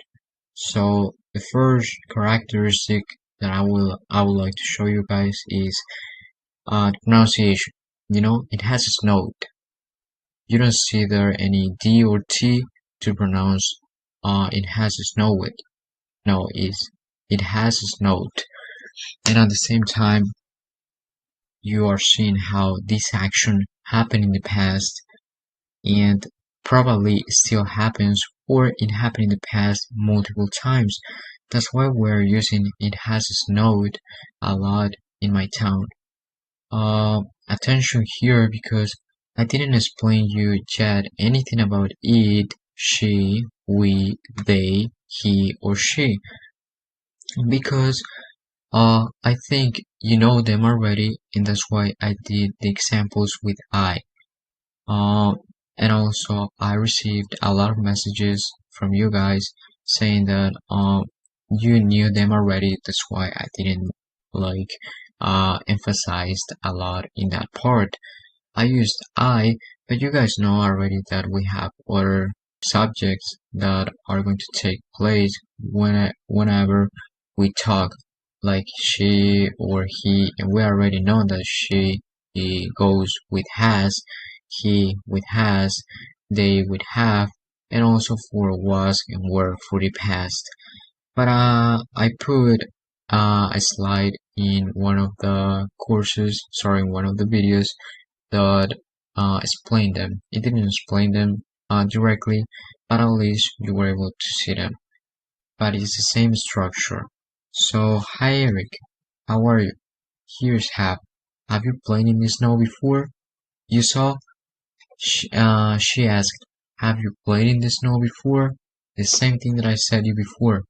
So the first characteristic that I would like to show you guys is the pronunciation. It has snowed. You don't see there any D or T to pronounce it has snowed. No, it has snowed. And at the same time, you are seeing how this action happened in the past and probably still happens, or it happened in the past multiple times. That's why we're using it has snowed a lot in my town. Attention here because I didn't explain you yet anything about it, she, we, they, he, or she, because I think you know them already, and that's why I did the examples with I. Uh, and also I received a lot of messages from you guys saying that you knew them already. That's why I didn't like emphasized a lot in that part. I used I, but you guys know already that we have other subjects that are going to take place whenever we talk, like she or he, and we already know that he goes with has, he with has, they with have, and also for was and were for the past. But I put a slide in one of the courses, sorry, in one of the videos that explained them. It didn't explain them directly, but at least you were able to see them. But it's the same structure. So, hi Eric, how are you? Here's Hap. Have you played in the snow before? You saw? She asked, have you played in the snow before? The same thing that I said you before.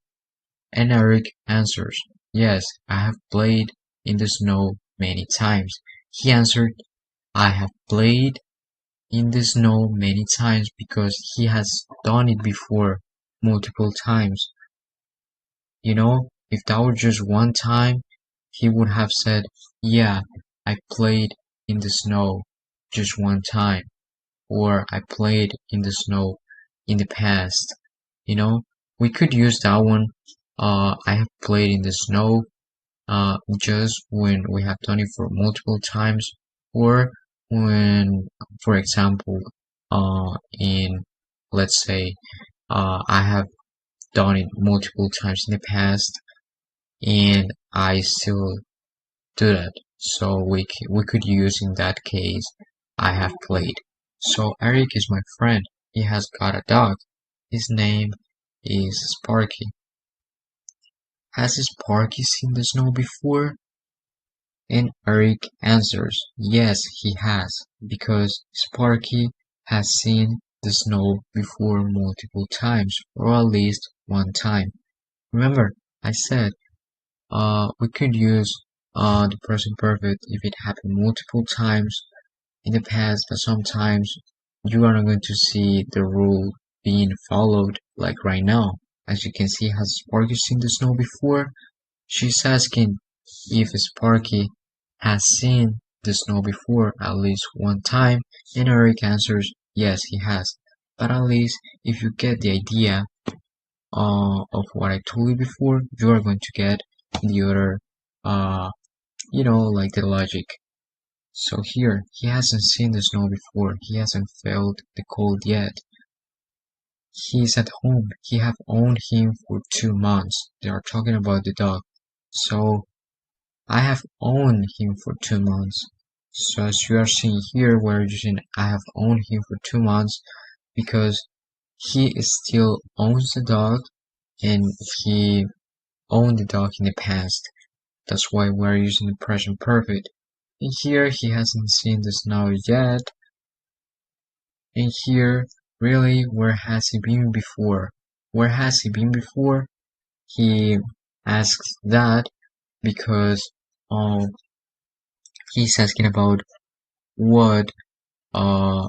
And Eric answers, yes, I have played in the snow many times. He answered, I have played in the snow many times because he has done it before multiple times. You know, if that were just one time, he would have said, yeah, I played in the snow just one time, or I played in the snow in the past. You know, we could use that one. I have played in the snow just when we have done it for multiple times, or when, for example, in, let's say, I have done it multiple times in the past and I still do that. So we could use in that case, I have played. So Eric is my friend. He has got a dog. His name is Sparky. Has Sparky seen the snow before? And Eric answers, yes, he has, because Sparky has seen the snow before multiple times, or at least one time. Remember, I said we could use the present perfect if it happened multiple times in the past, but sometimes you are not going to see the rule being followed like right now. As you can see, has Sparky seen the snow before? She's asking if Sparky has seen the snow before at least one time, and Eric answers yes, he has. But at least if you get the idea of what I told you before, you are going to get the other, uh, like the logic. So here, he hasn't seen the snow before. He hasn't felt the cold yet. He's at home. He have owned him for 2 months. They are talking about the dog. So I have owned him for 2 months. So as you are seeing here, we're using I have owned him for 2 months because he still owns the dog and he owned the dog in the past. That's why we're using the present perfect. And here he hasn't seen the snow yet. And here, really, where has he been before? Where has he been before? He asks that because he's asking about what uh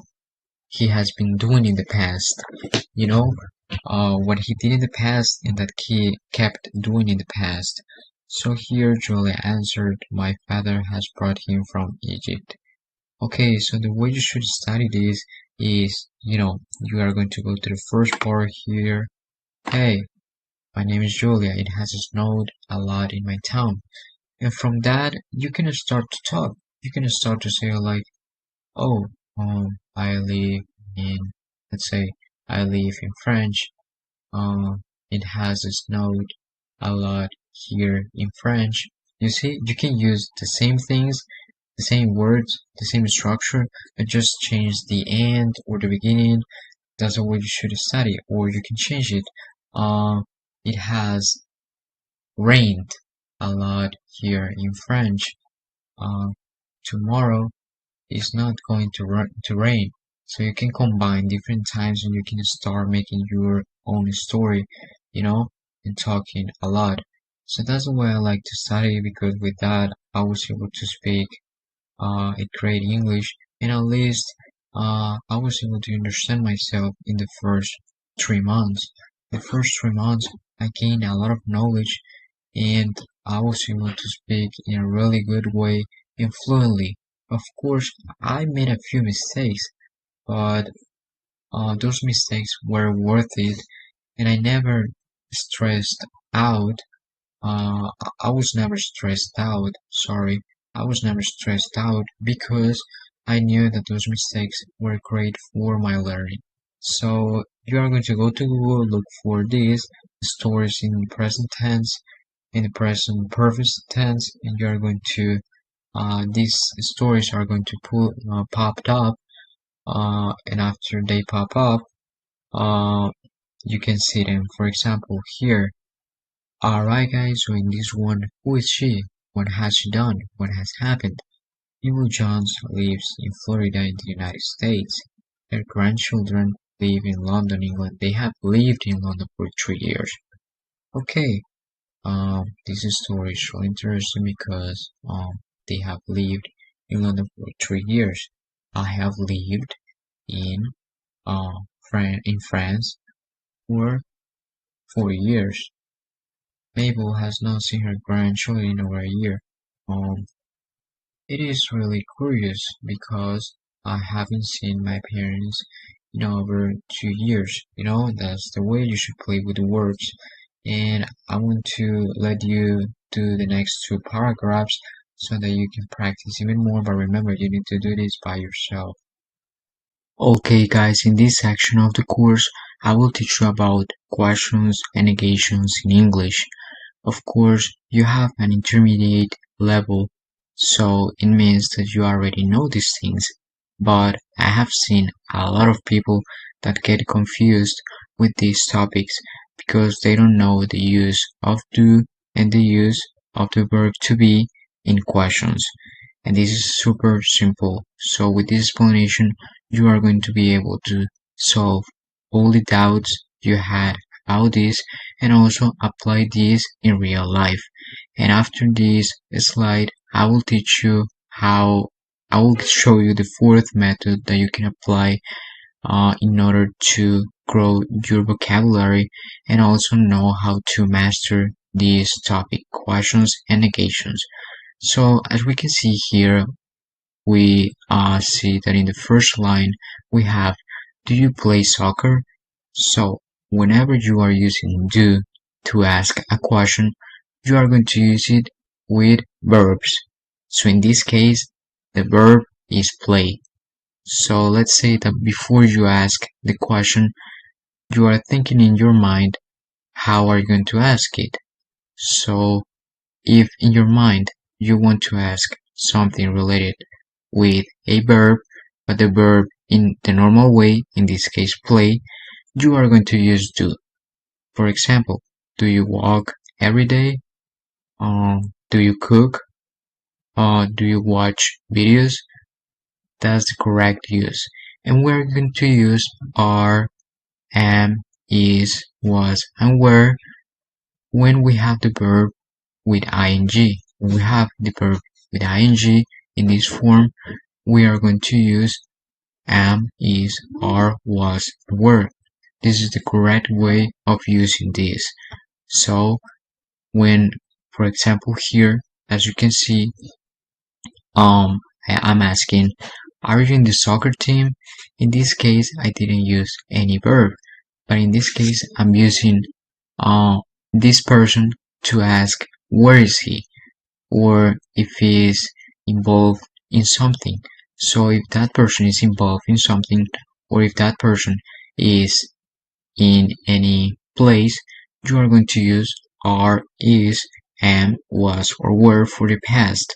he has been doing in the past. You know, what he did in the past and that he kept doing in the past. So here Julia answered, my father has brought him from Egypt. Okay, so the way you should study this is, you are going to go to the first part here. Hey, my name is Julia. It has snowed a lot in my town. And from that, you can start to talk. You can start to say like, oh, I live in, let's say, I live in French. It has snowed a lot here in French. You see, you can use the same things, the same words, the same structure, but just change the end or the beginning. That's the way you should study, or you can change it. It has rained a lot here in French. Tomorrow is not going to rain. So you can combine different times and you can start making your own story, and talking a lot. So that's the way I like to study because with that I was able to speak a great English and at least I was able to understand myself in the first 3 months. The first 3 months I gained a lot of knowledge and I was able to speak in a really good way and fluently. Of course, I made a few mistakes, but those mistakes were worth it, and I never stressed out. I was never stressed out. Sorry, I was never stressed out because I knew that those mistakes were great for my learning. So you are going to go to Google, look for these stories in the present tense, in the present perfect tense, and you are going to these stories are going to pop up, and after they pop up, uh, you can see them. For example, here. Alright, guys. So in this one, who is she? What has she done? What has happened? Evil Jones lives in Florida in the United States. Their grandchildren live in London, England. They have lived in London for 3 years. Okay. This story is so interesting because they have lived in London for 3 years. I have lived in in France for 4 years. Mabel has not seen her grandchildren in over a year. Um, it is really curious because I haven't seen my parents in over 2 years. That's the way you should play with the words. And I want to let you do the next two paragraphs so that you can practice even more, but remember you need to do this by yourself. Okay guys, in this section of the course, I will teach you about questions and negations in English. Of course, you have an intermediate level, so it means that you already know these things. But I have seen a lot of people that get confused with these topics because they don't know the use of do and the use of the verb to be in questions. And this is super simple. So with this explanation, you are going to be able to solve all the doubts you had about this and also apply this in real life. And after this slide, I will teach you how I will show you the fourth method that you can apply in order to grow your vocabulary and also know how to master these topic questions and negations. So as we can see here, we see that in the first line we have, do you play soccer? So whenever you are using do to ask a question, you are going to use it with verbs. So in this case, the verb is play. So let's say that before you ask the question, you are thinking in your mind, how are you going to ask it? So if in your mind you want to ask something related with a verb, but the verb in the normal way, in this case play, you are going to use do. For example, do you walk every day? Do you cook? Do you watch videos? That's the correct use. And we're going to use are, am, is, was, and were when we have the verb with ing. When we have the verb with ing in this form, we are going to use am, is, are, was, were. This is the correct way of using this. So when, for example, here, as you can see, I'm asking, are you in the soccer team? In this case, I didn't use any verb, but in this case, I'm using this person to ask where is he, or if he is involved in something. So if that person is involved in something, or if that person is in any place, you are going to use are, is, am, was, or were for the past.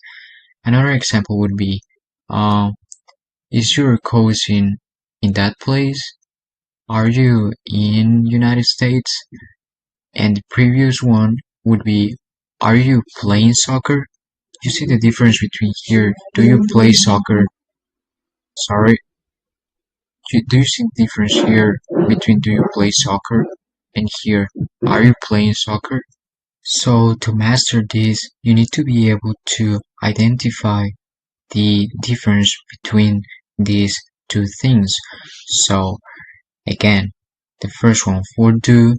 Another example would be, is your cousin in that place? Are you in United States? And the previous one would be, are you playing soccer? You see the difference between here, do you play soccer? Sorry, do you see the difference here between do you play soccer and here, are you playing soccer? So to master this, you need to be able to identify the difference between these two things. So again, the first one for do,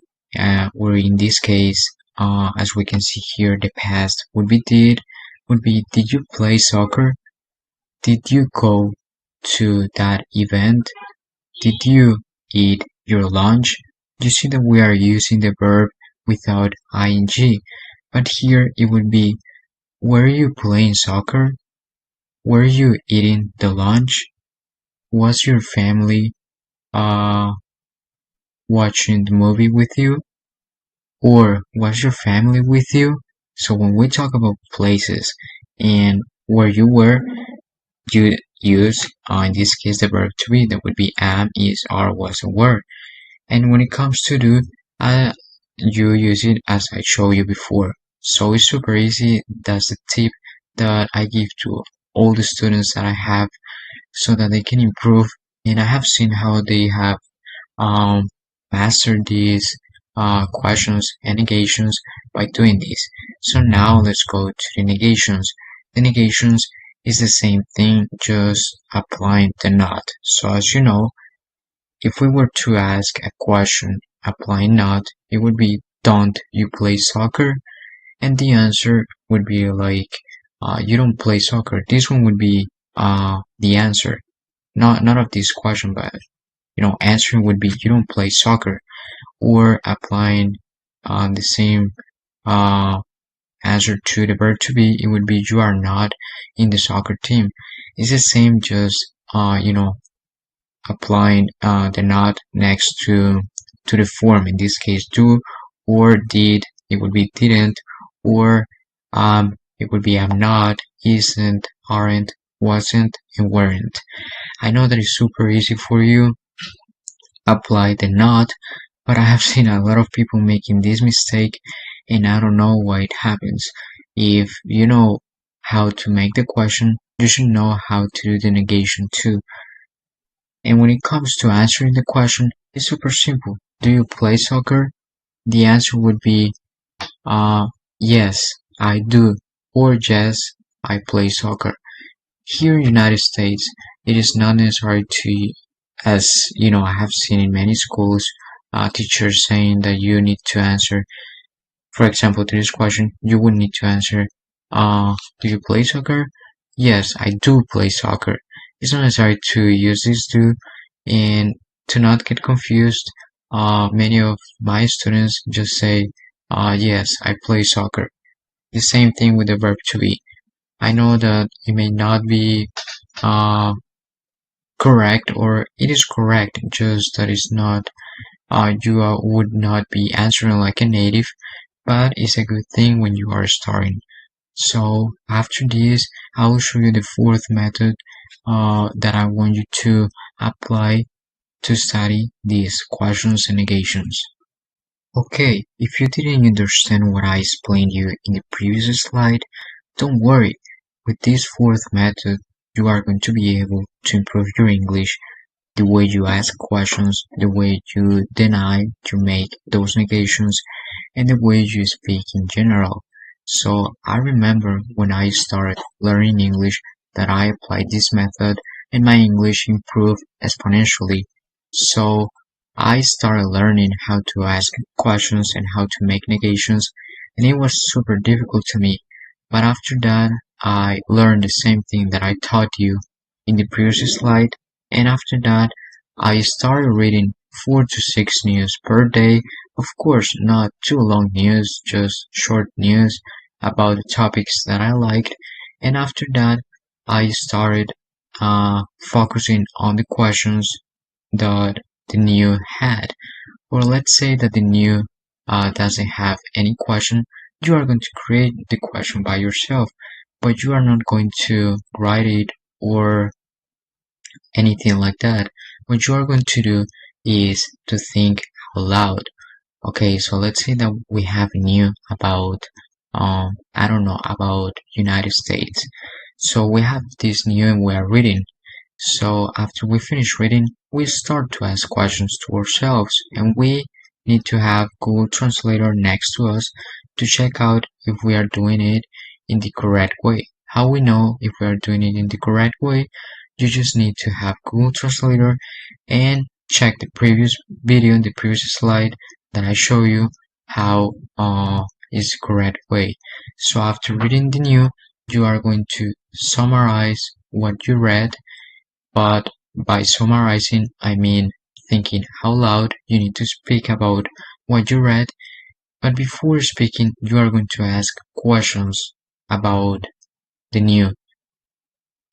or in this case, as we can see here, the past would be did you play soccer? Did you go to that event? Did you eat your lunch? You see that we are using the verb without ing, but here it would be, were you playing soccer? Were you eating the lunch? Was your family watching the movie with you? Or was your family with you? So when we talk about places and where you were, you use, in this case, the verb to be. That would be am, is, are, was, or were. And when it comes to do, you use it as I showed you before. So it's super easy. That's the tip that I give to all the students that I have so that they can improve. And I have seen how they have mastered these questions and negations by doing this. So now let's go to the negations. The negations is the same thing, just applying the not. So as you know, if we were to ask a question applying not, it would be don't you play soccer? And the answer would be like you don't play soccer. This one would be the answer. Not of this question, but answering would be you don't play soccer. Or applying the same uh answer to the verb to be, it would be you are not in the soccer team. It's the same, just applying the not next to the form. In this case, do or did, it would be didn't, or it would be am not, isn't, aren't, wasn't, and weren't. I know that is super easy for you, apply the not, but I have seen a lot of people making this mistake, and I don't know why it happens. If you know how to make the question, you should know how to do the negation too. And when it comes to answering the question, it's super simple. Do you play soccer? The answer would be, yes, I do, or yes, I play soccer. Here in the United States, it is not necessary to, as I have seen in many schools, teachers saying that you need to answer, for example, to this question, you would need to answer, do you play soccer? Yes, I do play soccer. It's not necessary to use this do, and to not get confused, many of my students just say, yes, I play soccer. The same thing with the verb to be. I know that it may not be correct, or it is correct, just that it's not, you would not be answering like a native, but it's a good thing when you are starting. So after this, I will show you the fourth method that I want you to apply to study these questions and negations. Okay, if you didn't understand what I explained you in the previous slide, don't worry. With this fourth method, you are going to be able to improve your English, the way you ask questions, the way you deny, you make those negations, and the way you speak in general. So I remember when I started learning English that I applied this method and my English improved exponentially. So I started learning how to ask questions and how to make negations, and it was super difficult to me. But after that, I learned the same thing that I taught you in the previous slide, and after that, I started reading 4 to 6 news per day. Of course, not too long news, just short news about the topics that I liked. And after that, I started focusing on the questions that the new had. Or let's say that the new doesn't have any question. You are going to create the question by yourself, but you are not going to write it or anything like that. What you are going to do is to think out loud. Okay, so let's say that we have new about I don't know, about United States. So we have this new and we are reading. So after we finish reading, we start to ask questions to ourselves, and we need to have Google Translator next to us to check out if we are doing it in the correct way. How we know if we are doing it in the correct way? You just need to have Google Translator and check the previous video, the previous slide that I show you how is the correct way. So after reading the new, you are going to summarize what you read, but by summarizing, I mean thinking how loud. You need to speak about what you read, but before speaking, you are going to ask questions about the new.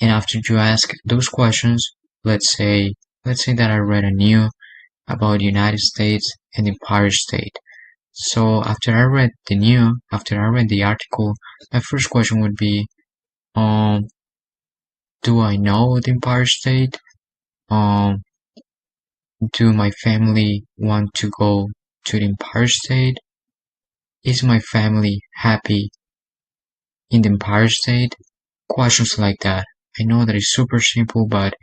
And after you ask those questions, let's say that I read a new about the United States and Empire State. So after I read the article, my first question would be, do I know the Empire State? Do my family want to go to the Empire State? Is my family happy in the Empire State? Questions like that. I know that is super simple, but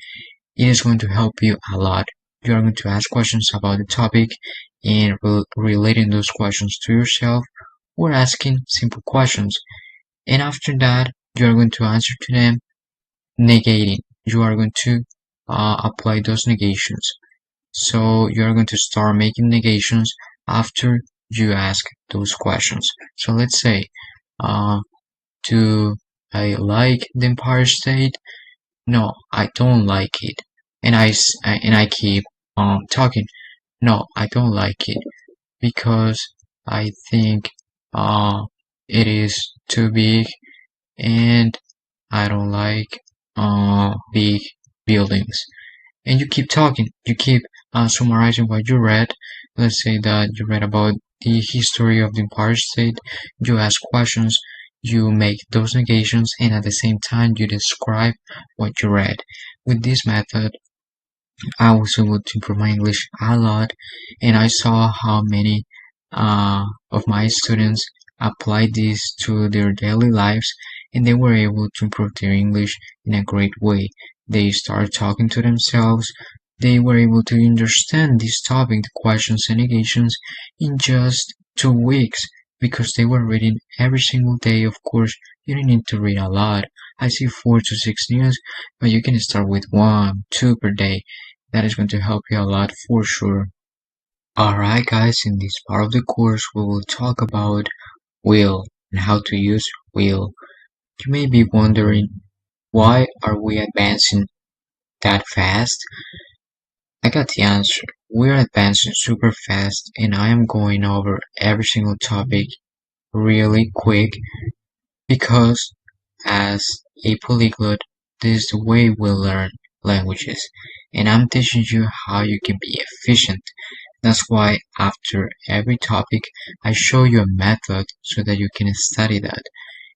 it is going to help you a lot. You are going to ask questions about the topic and relating those questions to yourself or asking simple questions. And after that, you are going to answer to them negating. You are going to apply those negations. So you are going to start making negations after you ask those questions. So let's say, uh, do I like the Empire State? No, I don't like it. And I keep talking. No, I don't like it because I think uh it is too big and I don't like big buildings. And you keep talking, you keep summarizing what you read. Let's say that you read about the history of the Empire State, you ask questions, you make those negations, and at the same time you describe what you read. With this method, I was able to improve my English a lot, and I saw how many of my students applied this to their daily lives, and they were able to improve their English in a great way. They started talking to themselves. They were able to understand this topic, the questions and negations, in just 2 weeks because they were reading every single day. Of course, you don't need to read a lot. I see 4 to 6 news, but you can start with 1, 2 per day. That is going to help you a lot for sure. Alright guys, in this part of the course we will talk about will and how to use will. You may be wondering, why are we advancing that fast? I got the answer. We're advancing super fast and I am going over every single topic really quick because as a polyglot, this is the way we learn languages, and I'm teaching you how you can be efficient. That's why after every topic, I show you a method so that you can study that.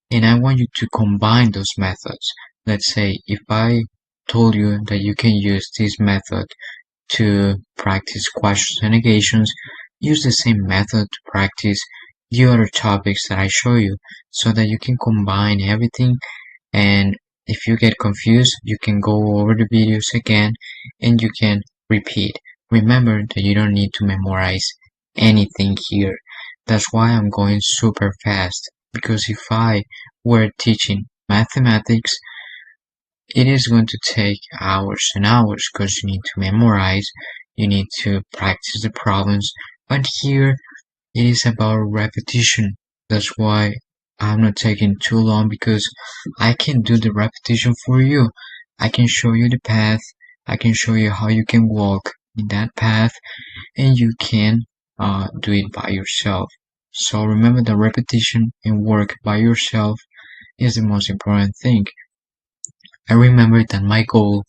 And I want you to combine those methods. Let's say if I told you that you can use this method to practice questions and negations, use the same method to practice the other topics that I show you so that you can combine everything. And if you get confused, you can go over the videos again and you can repeat. Remember that you don't need to memorize anything here. That's why I'm going super fast, because if I were teaching mathematics, it is going to take hours and hours because you need to memorize, you need to practice the problems. But here it is about repetition. That's why I'm not taking too long, because I can do the repetition for you. I can show you the path. I can show you how you can walk in that path, and you can do it by yourself. So remember that repetition and work by yourself is the most important thing. I remember that my goal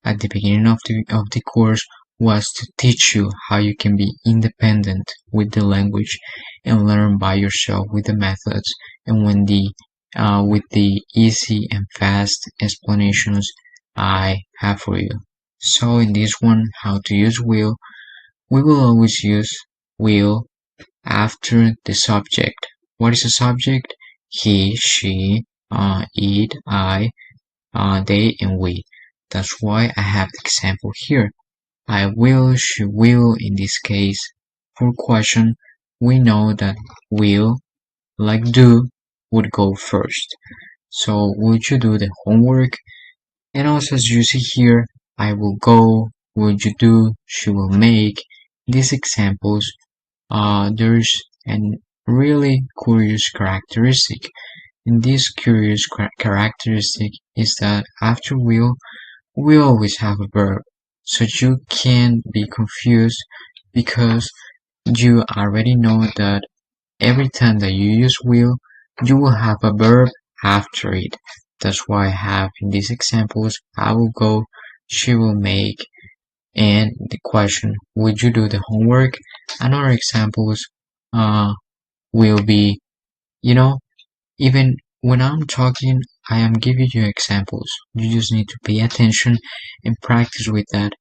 at the beginning of the course was to teach you how you can be independent with the language and learn by yourself with the methods and with the easy and fast explanations I have for you. So in this one, how to use will, we will always use will after the subject. What is the subject? He, she, it, I, they, and we. That's why I have the example here. I will, she will. In this case, for question, we know that will, like do, would go first. So would you do the homework? And also, as you see here, I will go, would you do, she will make. These examples, there's a really curious characteristic. And this curious characteristic is that after will, we always have a verb. So you can't be confused because you already know that every time that you use will, you will have a verb after it. That's why I have in these examples, I will go, she will make, and the question, would you do the homework? Another examples will be, you know, even when I'm talking, I am giving you examples. You just need to pay attention and practice with that,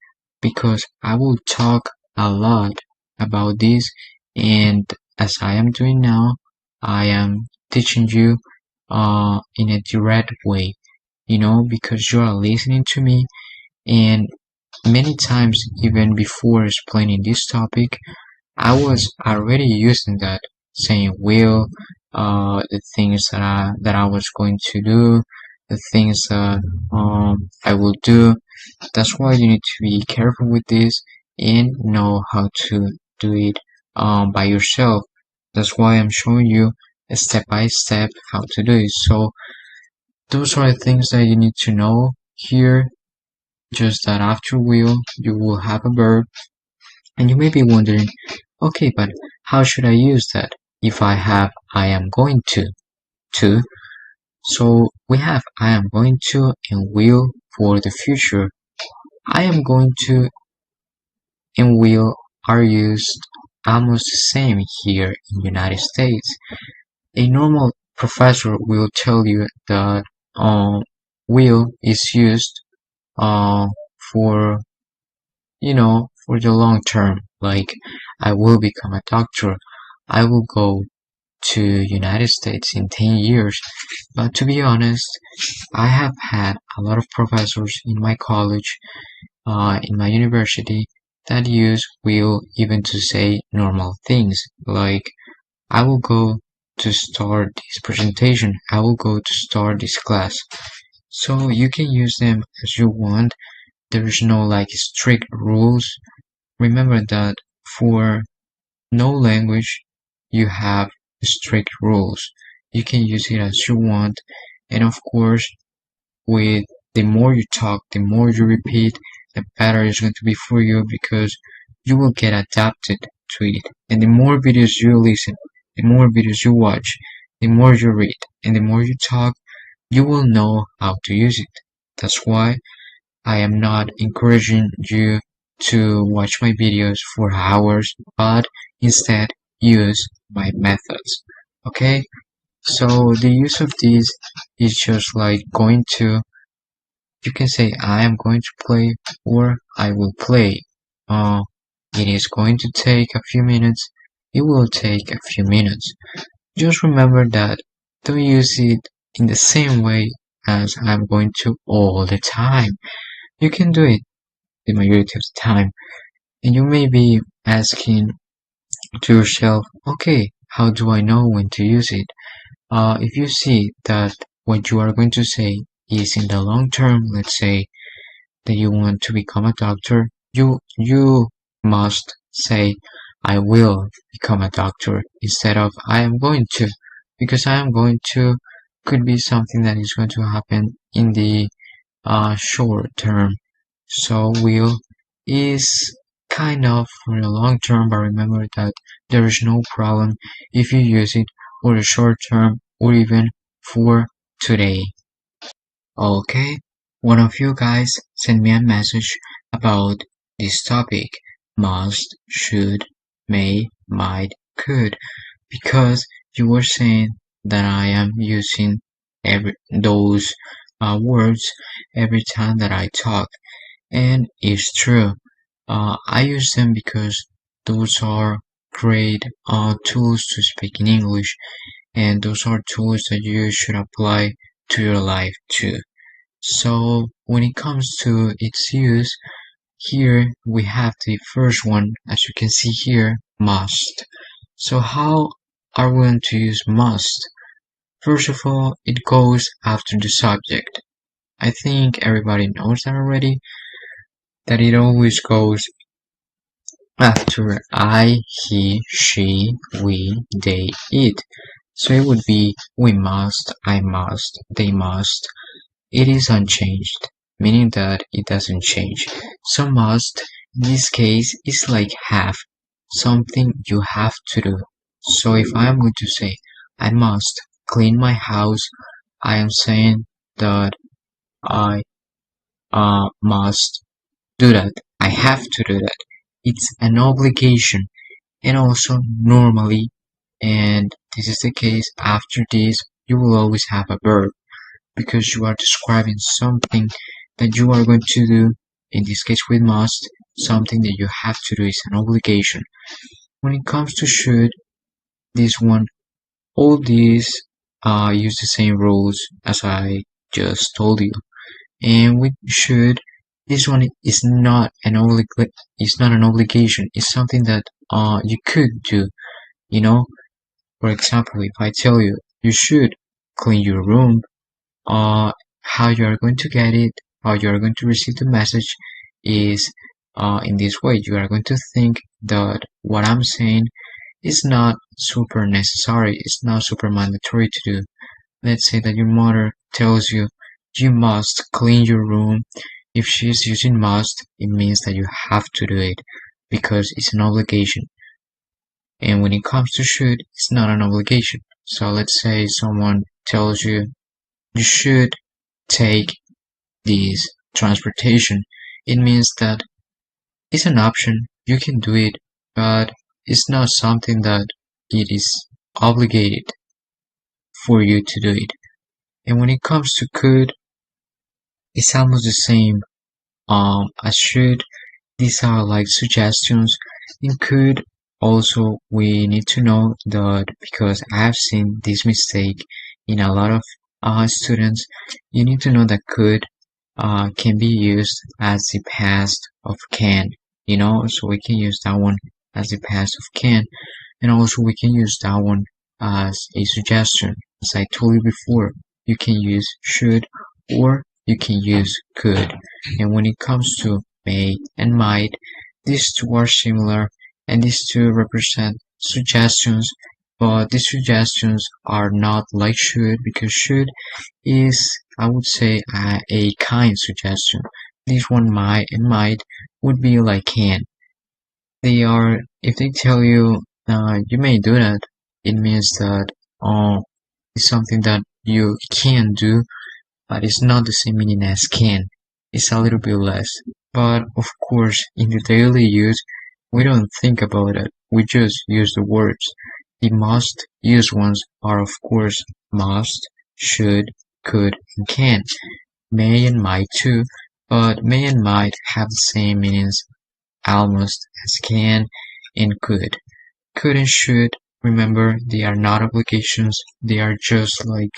because I will talk a lot about this, and as I am doing now, I am teaching you in a direct way, because you are listening to me. And many times, even before explaining this topic, I was already using that, saying will, the things that I was going to do, the things that I will do. That's why you need to be careful with this and know how to do it by yourself. That's why I'm showing you step by step how to do it. So those are the things that you need to know here. Just that after will, you will have a verb, and you may be wondering, okay, but how should I use that if I have I am going to? So we have I am going to and will for the future. I am going to and will are used almost the same here in the United States. A normal professor will tell you that will is used uh, for for the long term. Like I will become a doctor. I will go to United States in 10 years. But to be honest, I have had a lot of professors in my college, in my university, that use will even to say normal things like I will go to start this presentation. I will go to start this class. So you can use them as you want. There is no like strict rules. Remember that for no language you have strict rules. You can use it as you want, and of course, with the more you talk, the more you repeat, the better it's going to be for you because you will get adapted to it. And the more videos you listen, the more videos you watch, the more you read, and the more you talk, you will know how to use it. That's why I am not encouraging you to watch my videos for hours, but instead use my methods. Okay? So the use of this is just like going to, you can say I am going to play or I will play. Uh, it is going to take a few minutes. It will take a few minutes. Just remember that don't use it in the same way as I'm going to all the time. You can do it the majority of the time. And you may be asking to yourself, okay, how do I know when to use it? If you see that what you are going to say is in the long term, let's say that you want to become a doctor, you must say I will become a doctor instead of I am going to, because I am going to could be something that is going to happen in the short term. So will is kind of for the long term, but remember that there is no problem if you use it for the short term or even for today. Okay, one of you guys sent me a message about this topic: must, should, may, might, could, because you were saying that I am using those words every time that I talk, and it's true. I use them because those are great tools to speak in English, and those are tools that you should apply to your life too. So when it comes to its use, here we have the first one, as you can see here, must. So how are we going to use must? First of all, it goes after the subject. I think everybody knows that already, that it always goes after I, he, she, we, they, it. So it would be we must, I must, they must. It is unchanged, meaning that it doesn't change. So must, in this case, is like have, something you have to do. So if I am going to say, I must clean my house, I am saying that I must do that. I have to do that. It's an obligation. And also normally, and this is the case after this, you will always have a verb because you are describing something that you are going to do. In this case with must, something that you have to do is an obligation. When it comes to should, this one, all these use the same rules as I just told you. And with should, this one is not an obligation. It's something that you could do. You know, for example, if I tell you you should clean your room, how you are going to get it, how you are going to receive the message is in this way. You are going to think that what I'm saying is not super necessary, it's not super mandatory to do. Let's say that your mother tells you you must clean your room. If she's using must, it means that you have to do it because it's an obligation. And when it comes to should, it's not an obligation. So let's say someone tells you you should take this transportation. It means that it's an option, you can do it, but it's not something that it is obligated for you to do it. And when it comes to could, it's almost the same as should. These are like suggestions. In could also we need to know that because I've seen this mistake in a lot of students, you need to know that could can be used as the past of can, so we can use that one as the past of can, and also we can use that one as a suggestion. As I told you before, you can use should or you can use could. And when it comes to may and might, these two are similar and these two represent suggestions, but these suggestions are not like should because should is, I would say, a kind suggestion. This one might and might would be like can. They are, if they tell you you may do that, it means that it's something that you can do, but it's not the same meaning as can. It's a little bit less. But of course, in the daily use, we don't think about it. We just use the words. The must use ones are of course must, should, could, and can. May and might too, but may and might have the same meanings almost as can and could. Could and should, remember, they are not obligations. They are just like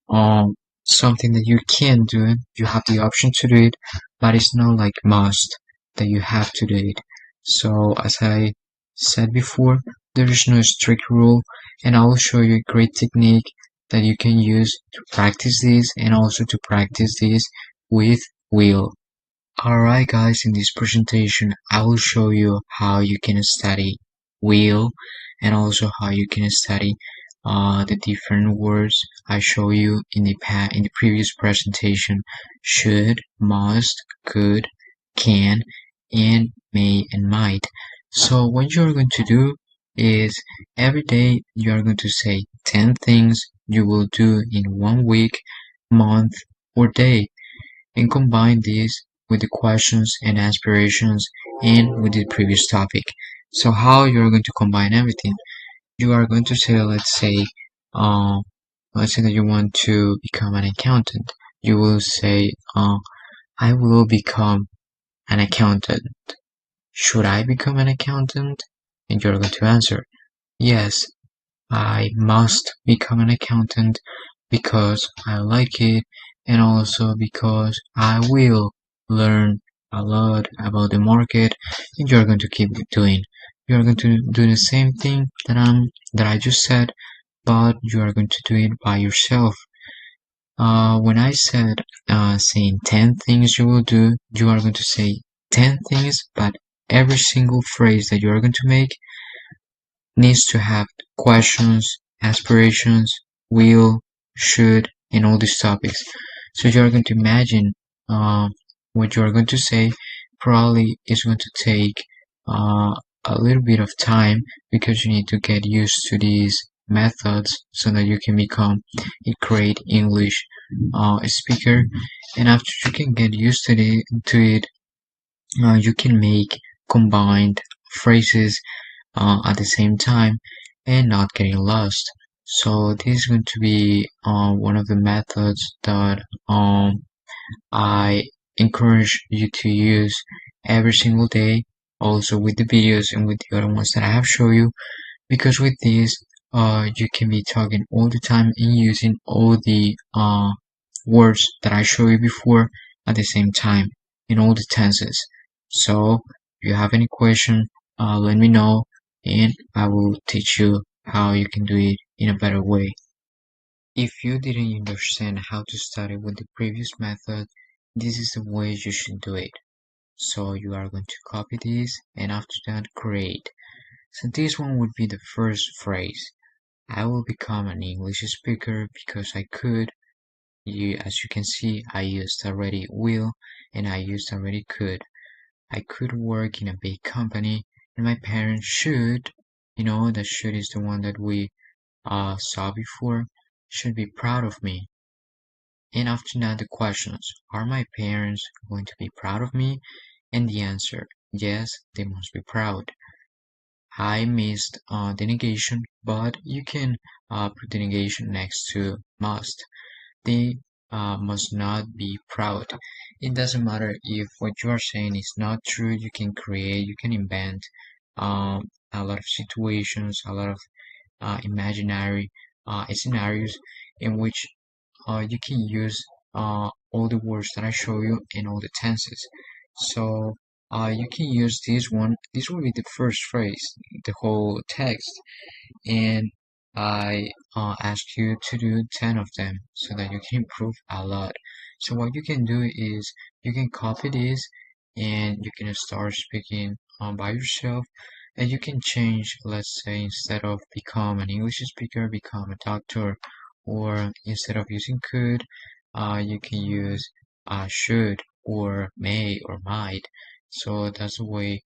um something that you can do. You have the option to do it, but it's not like must that you have to do it. So as I said before, there is no strict rule, and I will show you a great technique that you can use to practice this and also to practice this with will. Alright guys, in this presentation I will show you how you can study will and also how you can study the different words I show you in the previous presentation: should, must, could, can, and may and might. So what you're going to do is every day you are going to say 10 things you will do in 1 week, month, or day, and combine these with the questions and aspirations and with the previous topic. So how you're going to combine everything? You are going to say, uh, let's say that you want to become an accountant. You will say, I will become an accountant. Should I become an accountant? And you're going to answer, yes, I must become an accountant because I like it and also because I will learn a lot about the market, and you're going to keep doing. You're going to do the same thing that I just said, but you are going to do it by yourself. When I said saying 10 things you will do, you are going to say 10 things, but every single phrase that you are going to make needs to have questions, aspirations, will, should, and all these topics. So you're going to imagine what you're going to say probably is going to take a little bit of time because you need to get used to these methods so that you can become a great English speaker. And after you can get used to it, you can make combined phrases at the same time and not getting lost. So this is going to be one of the methods that I encourage you to use every single day, also with the videos and with the other ones that I have shown you, because with this you can be talking all the time and using all the words that I showed you before at the same time in all the tenses. So if you have any question, let me know and I will teach you how you can do it in a better way. If you didn't understand how to study with the previous method, this is the way you should do it. So you are going to copy this and after that create. So this one would be the first phrase. I will become an English speaker because I could. As you can see, I used already will and I used already could. I could work in a big company and my parents should, that should is the one that we saw before, should be proud of me. And after that, the questions, are my parents going to be proud of me? And the answer, yes, they must be proud. I missed the negation, but you can put the negation next to must. They must not be proud. It doesn't matter if what you are saying is not true, you can create, you can invent a lot of situations, a lot of imaginary scenarios in which you can use all the words that I show you in all the tenses. So you can use this one. This will be the first phrase, the whole text, and I ask you to do 10 of them so that you can improve a lot. So what you can do is you can copy this and you can start speaking by yourself and you can change, let's say, instead of become an English speaker, become a doctor, or instead of using could, you can use should or may or might. So that's the way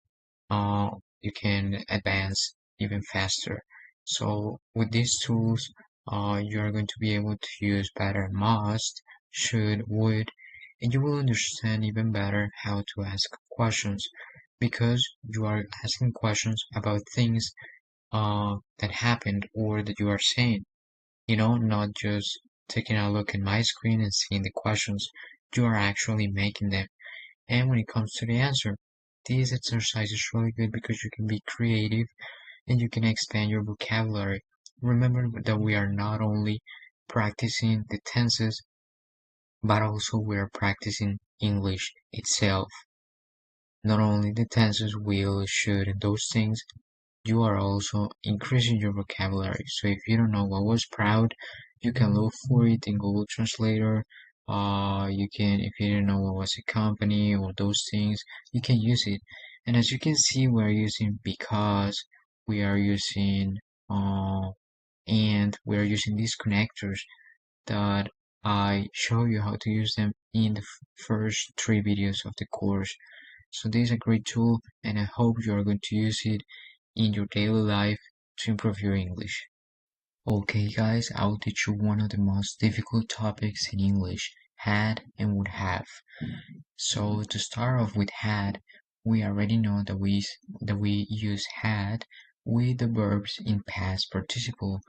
you can advance even faster. So with these tools, you are going to be able to use better must, should, would, and you will understand even better how to ask questions because you are asking questions about things that happened or that you are saying. Not just taking a look at my screen and seeing the questions. You are actually making them. And when it comes to the answer, this exercise is really good because you can be creative and you can expand your vocabulary. Remember that we are not only practicing the tenses, but also we are practicing English itself. Not only the tenses, will, should, and those things, you are also increasing your vocabulary. So if you don't know what was proud, you can look for it in Google Translator. You can, if you don't know what was a company or those things, you can use it. And as you can see, we are using because, we are using and we are using these connectors that I show you how to use them in the first 3 videos of the course. So this is a great tool and I hope you are going to use it in your daily life to improve your English. Okay guys, I will teach you one of the most difficult topics in English, had and would have. So to start off with had, we already know that we use had with the verbs in past participle.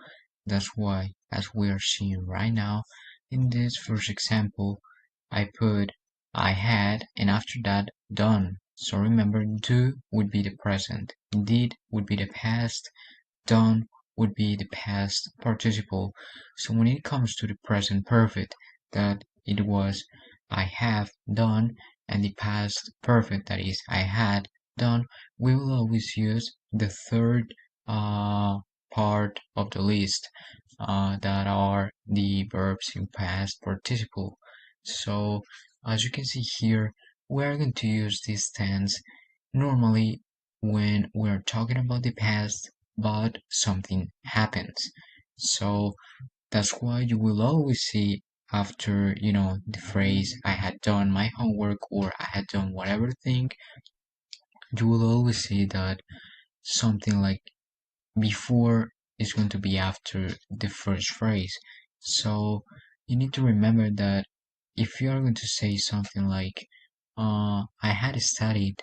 That's why, as we are seeing right now, in this first example, I put I had and after that done. So remember, do would be the present, did would be the past, done would be the past participle. So when it comes to the present perfect, that it was I have done, and the past perfect, that is I had done, we will always use the third part of the list that are the verbs in past participle. So as you can see here, we're going to use this tense normally when we're talking about the past but something happens. So that's why you will always see after, the phrase I had done my homework or I had done whatever thing, you will always see that something like before is going to be after the first phrase. So you need to remember that if you are going to say something like, I had studied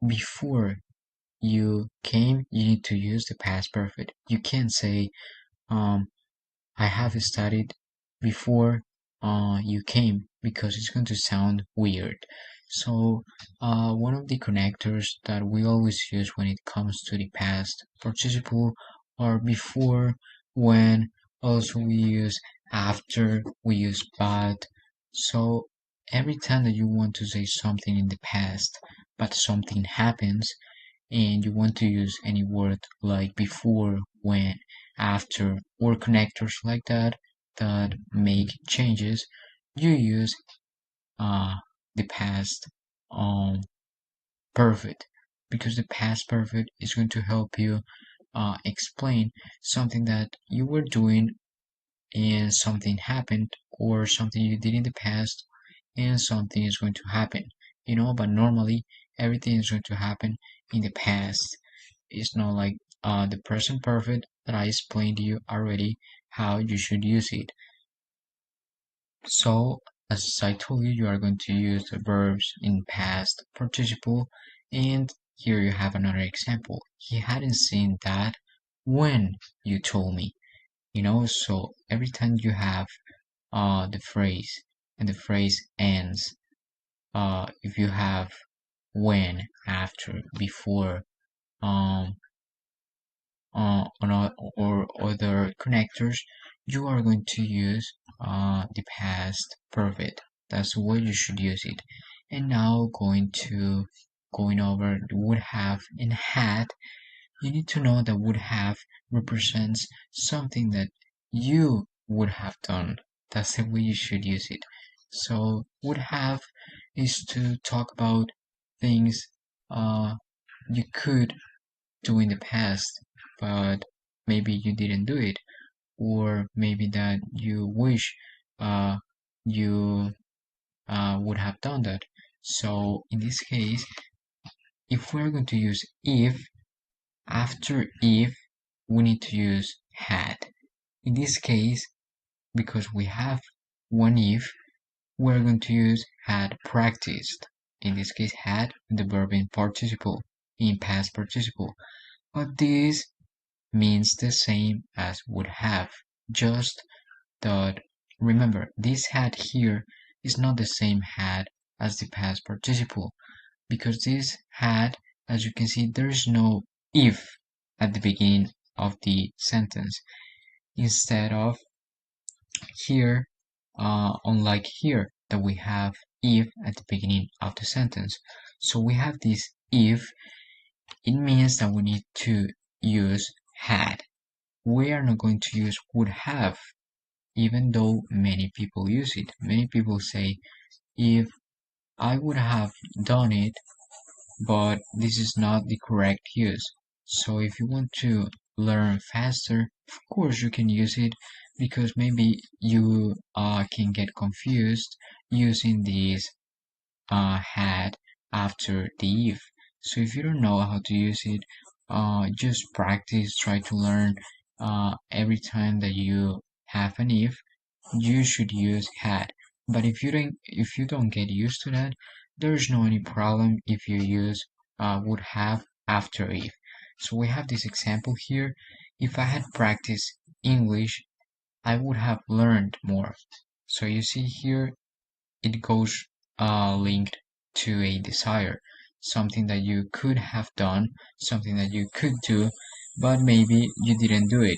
before you came, you need to use the past perfect. You can't say, um, I have studied before you came because it's going to sound weird. So, one of the connectors that we always use when it comes to the past participle are before, when, also we use after, we use but. So, every time that you want to say something in the past, but something happens, and you want to use any word like before, when, after, or connectors like that, that make changes, you use the past perfect, because the past perfect is going to help you explain something that you were doing and something happened, or something you did in the past and something is going to happen. But normally everything is going to happen in the past. It's not like the present perfect that I explained to you already how you should use it. So, as I told you, you are going to use the verbs in past participle, and here you have another example. He hadn't seen that when you told me. So every time you have the phrase and the phrase ends, if you have when, after, before, um, or other connectors, you are going to use the past perfect. That's the way you should use it. And now going over the would have and had, you need to know that would have represents something that you would have done. That's the way you should use it. So would have is to talk about things you could do in the past, but maybe you didn't do it, or maybe that you wish uh, you would have done that. So in this case, if we're going to use if, after if, we need to use had. In this case, because we have one if, we're going to use had practiced. In this case, had the verb in participle, in past participle. But this means the same as would have, just that remember, this had here is not the same had as the past participle, because this had, as you can see, there is no if at the beginning of the sentence, instead of here, unlike here that we have if at the beginning of the sentence. So we have this if, it means that we need to use had. We are not going to use would have, even though many people use it. Many people say, if I would have done it, but this is not the correct use. So if you want to learn faster, of course you can use it, because maybe you can get confused using this had after the if. So if you don't know how to use it, just practice, try to learn every time that you have an if, you should use had. But if you don't get used to that, there's no any problem if you use would have after if. So we have this example here. If I had practiced English, I would have learned more. So you see here, it goes linked to a desire, something that you could have done, something that you could do, but maybe you didn't do it.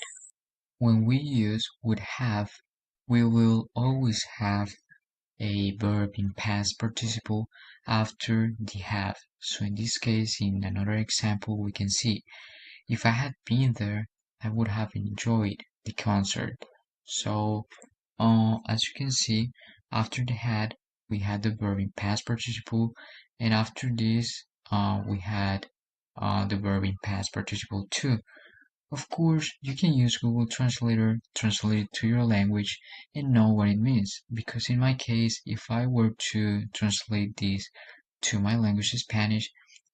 When we use would have, we will always have a verb in past participle after the have. So in this case, in another example, we can see, if I had been there, I would have enjoyed the concert. So as you can see, after the had, we had the verb in past participle, and after this, we had the verb in past participle too. Of course, you can use Google Translator, translate it to your language, and know what it means. Because in my case, if I were to translate this to my language, Spanish,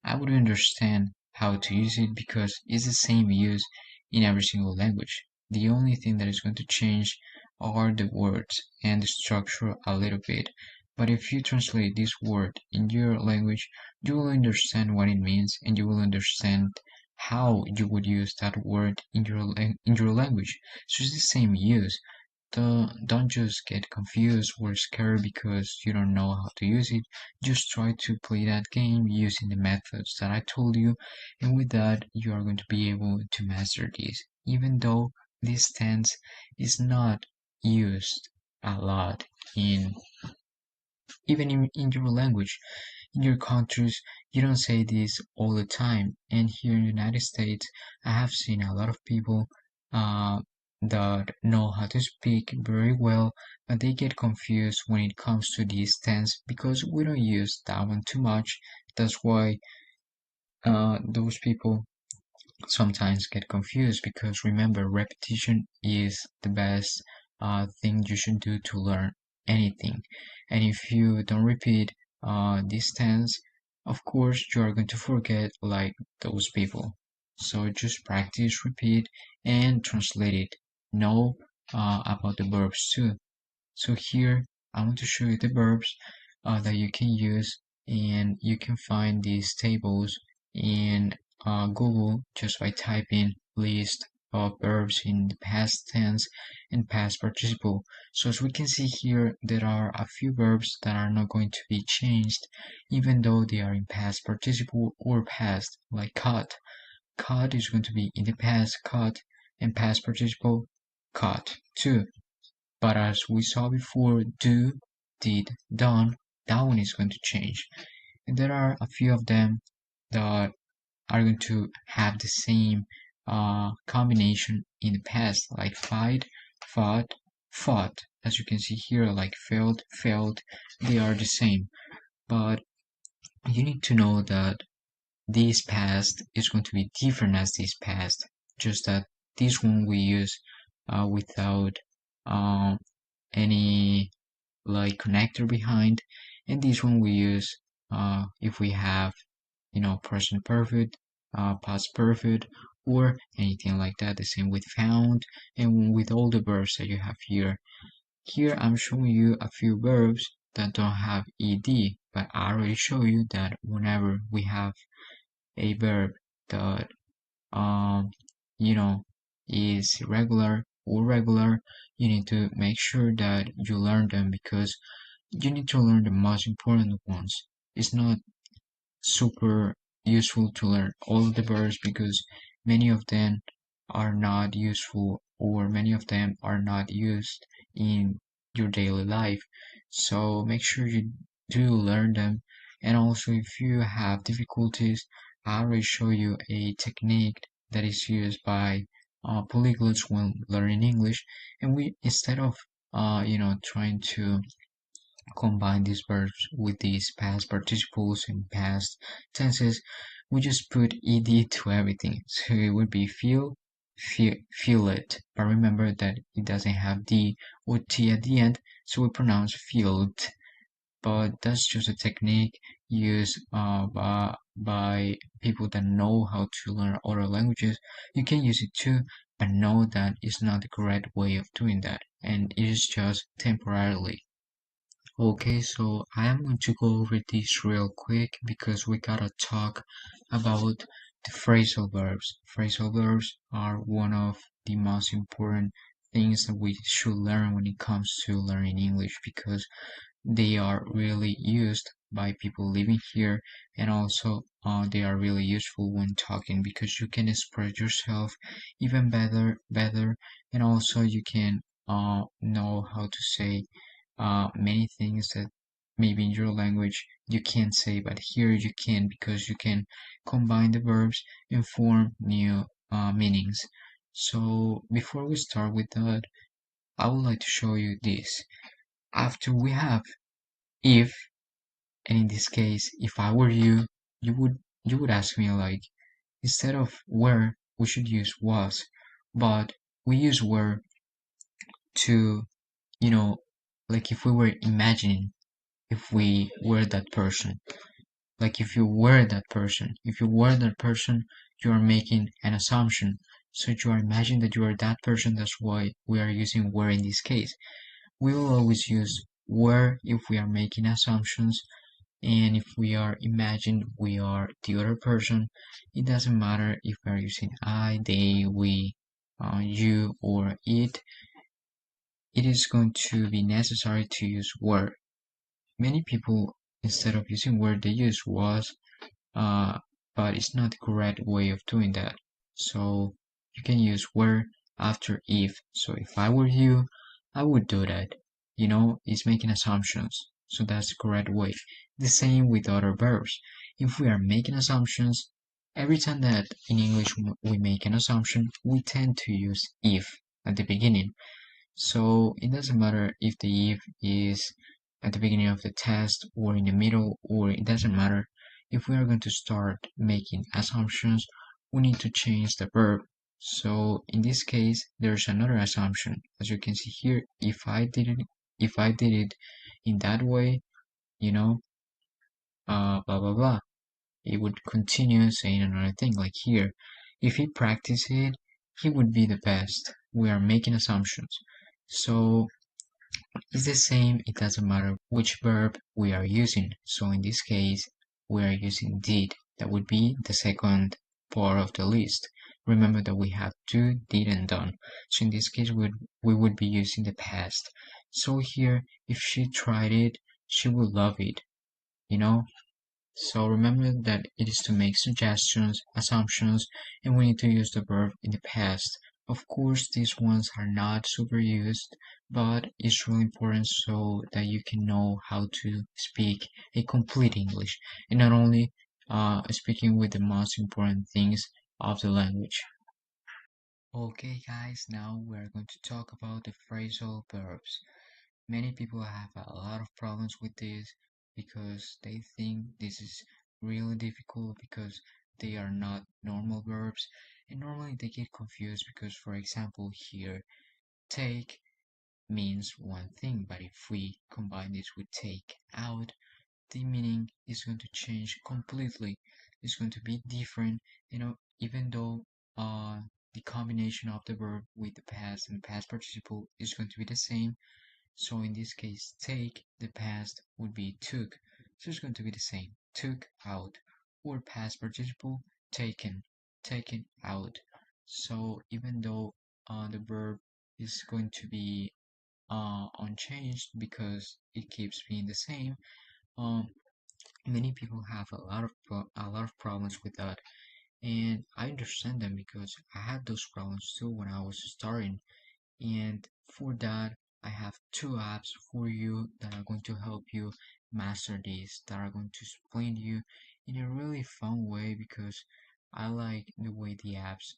I would understand how to use it, because it's the same use in every single language. The only thing that is going to change are the words and the structure a little bit. But if you translate this word in your language, you will understand what it means, and you will understand how you would use that word in your language. So it's the same use. Don't just get confused or scared because you don't know how to use it. Just try to play that game using the methods that I told you, and with that, you are going to be able to master this. Even though this tense is not used a lot in even in your language, in your countries, you don't say this all the time. And here in the United States, I have seen a lot of people uh, that know how to speak very well, but they get confused when it comes to this tense because we don't use that one too much. That's why those people sometimes get confused because remember, repetition is the best thing you should do to learn anything. And if you don't repeat this tense, of course, you are going to forget like those people. So just practice, repeat, and translate it. Know about the verbs too. So here I want to show you the verbs that you can use, and you can find these tables in Google just by typing list of verbs in the past tense and past participle. So as we can see here, there are a few verbs that are not going to be changed even though they are in past participle or past, like cut. Cut is going to be in the past, cut, and past participle, cut too. But as we saw before, do, did, done, that one is going to change. And there are a few of them that are going to have the same combination in the past, like fight, fought, fought. As you can see here, like failed, failed, they are the same. But you need to know that this past is going to be different as this past. Just that this one we use without um, any like connector behind, and this one we use if we have present perfect, past perfect, or anything like that. The same with found and with all the verbs that you have here. Here I'm showing you a few verbs that don't have ed, but I already show you that whenever we have a verb that um you know is irregular or regular, you need to make sure that you learn them because you need to learn the most important ones. It's not super useful to learn all of the verbs because many of them are not useful or many of them are not used in your daily life. So make sure you do learn them. And also, if you have difficulties, I already show you a technique that is used by polyglots when learning English. And we, instead of trying to combine these verbs with these past participles and past tenses, we just put ed to everything. So it would be feel it. But remember that it doesn't have d or t at the end, so we pronounce felt. But that's just a technique used by people that know how to learn other languages. You can use it too, but know that it's not the correct way of doing that, and it is just temporarily. Okay, so I am going to go over this real quick because we gotta talk about the phrasal verbs. Phrasal verbs are one of the most important things that we should learn when it comes to learning English because they are really used by people living here, and also they are really useful when talking because you can express yourself even better, and also you can know how to say many things that maybe in your language you can't say, but here you can because you can combine the verbs and form new meanings. So before we start with that, I would like to show you this. After we have if, and in this case, if I were you, you would ask me like, instead of were, we should use was, but we use were to, you know, like if we were imagining if we were that person. Like if you were that person, if you were that person, you are making an assumption. So you are imagining that you are that person. That's why we are using were in this case. We will always use were if we are making assumptions, and if we are imagined we are the other person. It doesn't matter if we are using I, they, we, you, or it. It is going to be necessary to use were. Many people, instead of using were, they use was, uh, but it's not the correct way of doing that. So you can use were after if. So if I were you, I would do that. It's making assumptions. So that's the correct way. The same with other verbs. If we are making assumptions, every time that in English we make an assumption, we tend to use if. at the beginning. So it doesn't matter if the if is at the beginning of the test or in the middle, or it doesn't matter. If we are going to start making assumptions, we need to change the verb. So in this case, there's another assumption. As you can see here, if I did it in that way, you know, blah blah blah, it would continue saying another thing. Like here, if he practiced it, he would be the best. We are making assumptions. So it's the same, it doesn't matter which verb we are using. So in this case, we are using did. That would be the second part of the list. Remember that we have do, did, and done. So in this case, we would be using the past. So here, if she tried it, she would love it, you know? So remember that it is to make suggestions, assumptions, and we need to use the verb in the past. Of course, these ones are not super used, but it's really important so that you can know how to speak a complete English and not only speaking with the most important things of the language. Okay, guys, now we're going to talk about the phrasal verbs. Many people have a lot of problems with this because they think this is really difficult because they are not normal verbs, and normally they get confused because, for example, here take means one thing, but if we combine this with take out, the meaning is going to change completely. It's going to be different, even though the combination of the verb with the past and past participle is going to be the same. So in this case, take, the past would be took. So it's going to be the same. Took out. Or past participle, taken. Taken out. So even though the verb is going to be unchanged because it keeps being the same, um, many people have a lot of problems with that. And I understand them because I had those problems too when I was starting. And for that, I have two apps for you that are going to help you master this, that are going to explain to you in a really fun way because I like the way the apps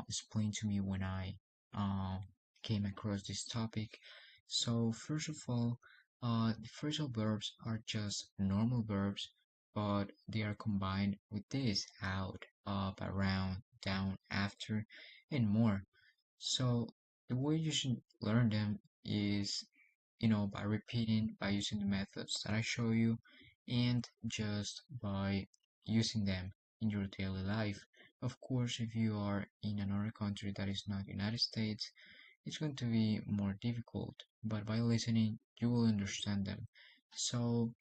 explain to me when I uh, came across this topic. So first of all, the phrasal verbs are just normal verbs, but they are combined with this out, up, around, down, after, and more. So the way you should learn them is, by repeating, by using the methods that I show you, and just by using them in your daily life. Of course, if you are in another country that is not United States, it's going to be more difficult, but by listening, you will understand them. So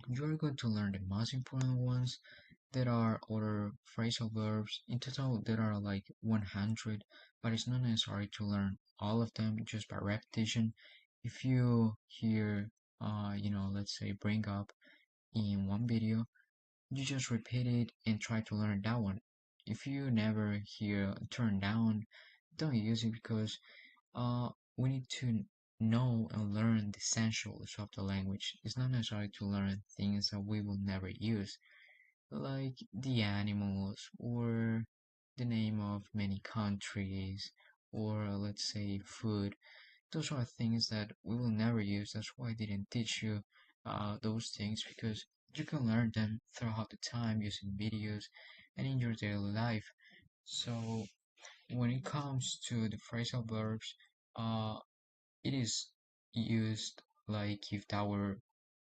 you are going to learn the most important ones. There are other phrasal verbs. In total, there are like 100, but it's not necessary to learn all of them just by repetition. If you hear, let's say bring up in one video, you just repeat it and try to learn that one. If you never hear turn down, don't use it because uh, we need to know and learn the essentials of the language. It's not necessary to learn things that we will never use like the animals or the name of many countries or let's say food. Those are things that we will never use. That's why I didn't teach you those things because you can learn them throughout the time using videos and in your daily life. So when it comes to the phrasal verbs, uh, it is used like if that were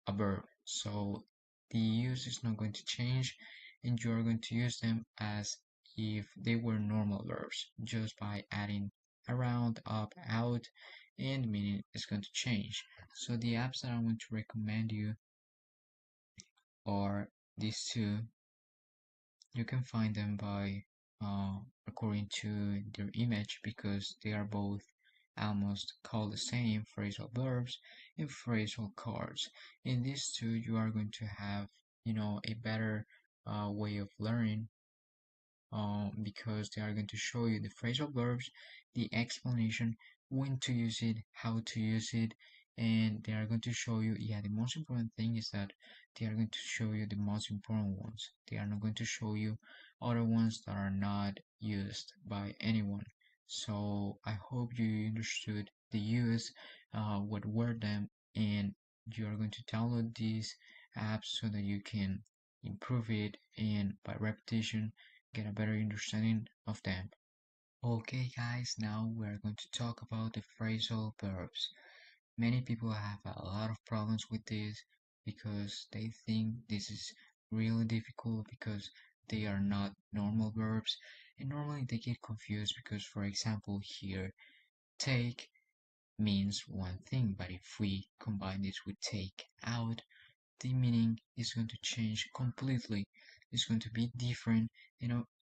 a verb. So the use is not going to change and you are going to use them as if they were normal verbs just by adding around, up, out, and meaning is going to change. So the apps that I'm going to recommend you are these two. You can find them by according to their image because they are both almost called the same phrasal verbs and phrasal cards. In these two, you are going to have, a better way of learning because they are going to show you the phrasal verbs, the explanation, when to use it, how to use it, and they are going to show you, yeah, the most important thing is that they are going to show you the most important ones. They are not going to show you other ones that are not used by anyone. So I hope you understood the use, what were them, and you are going to download these apps so that you can improve it and by repetition get a better understanding of them. Okay, guys, now we're going to talk about the phrasal verbs. Many people have a lot of problems with this because they think this is really difficult because they are not normal verbs, and normally they get confused because, for example, here take means one thing, but if we combine this with take out, the meaning is going to change completely. It's going to be different,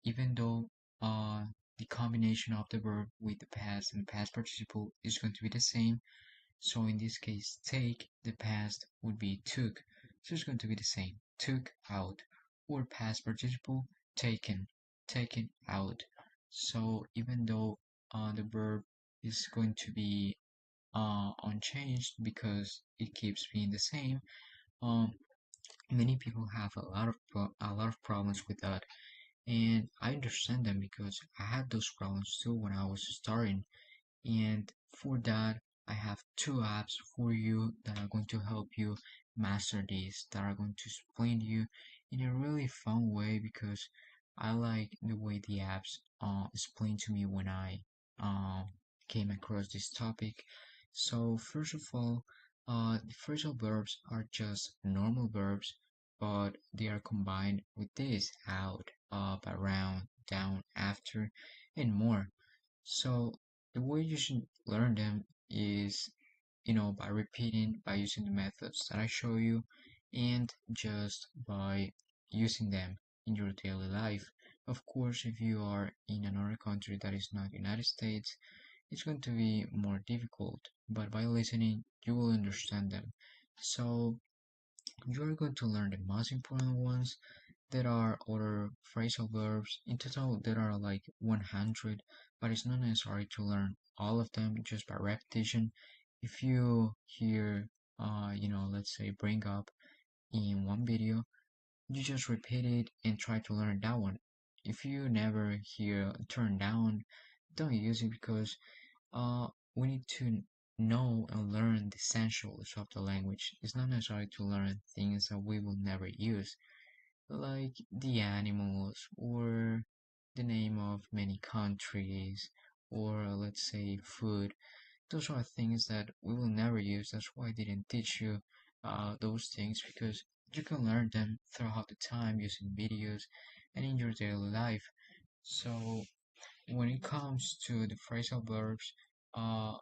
even though the combination of the verb with the past and past participle is going to be the same. So in this case, take, the past would be took. So it's going to be the same. Took out. Or past participle, taken. Taken out. So even though the verb is going to be unchanged because it keeps being the same, um, many people have a lot of problems with that, and I understand them because I had those problems too when I was starting. And for that, I have two apps for you that are going to help you master this, that are going to explain to you in a really fun way because I like the way the apps explain to me when I uh, came across this topic. So first of all, the phrasal verbs are just normal verbs, but they are combined with this out, up, around, down, after, and more. So the way you should learn them is, by repeating, by using the methods that I show you, and just by using them in your daily life. Of course, if you are in another country that is not United States, it's going to be more difficult, but by listening, you will understand them. So you're going to learn the most important ones. There are other phrasal verbs. In total, there are like 100, but it's not necessary to learn all of them just by repetition. If you hear, let's say bring up in one video, you just repeat it and try to learn that one. If you never hear turn down, don't use it because uh, we need to know and learn the essentials of the language. It's not necessary to learn things that we will never use like the animals or the name of many countries or let's say food. Those are things that we will never use. That's why I didn't teach you those things because you can learn them throughout the time using videos and in your daily life. So when it comes to the phrasal verbs, uh,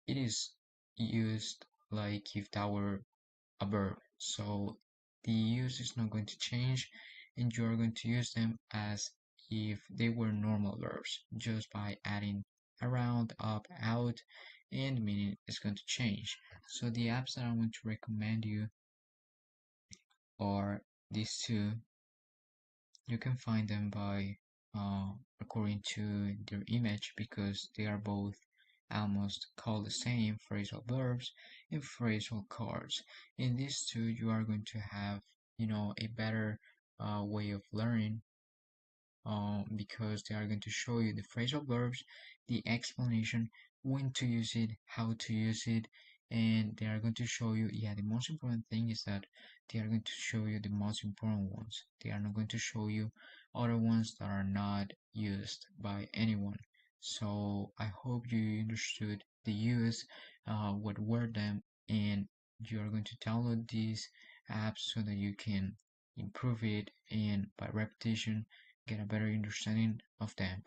it is used like if that were a verb. So the use is not going to change and you are going to use them as if they were normal verbs just by adding around, up, out, and the meaning is going to change. So the apps that I'm going to recommend you are these two. You can find them by according to their image because they are both almost called the same phrasal verbs and phrasal cards. In these two, you are going to have, a better way of learning because they are going to show you the phrasal verbs, the explanation, when to use it, how to use it, and they are going to show you, yeah, the most important thing is that they are going to show you the most important ones. They are not going to show you other ones that are not used by anyone. So I hope you understood the use, what were them, and you are going to download these apps so that you can improve it and by repetition get a better understanding of them.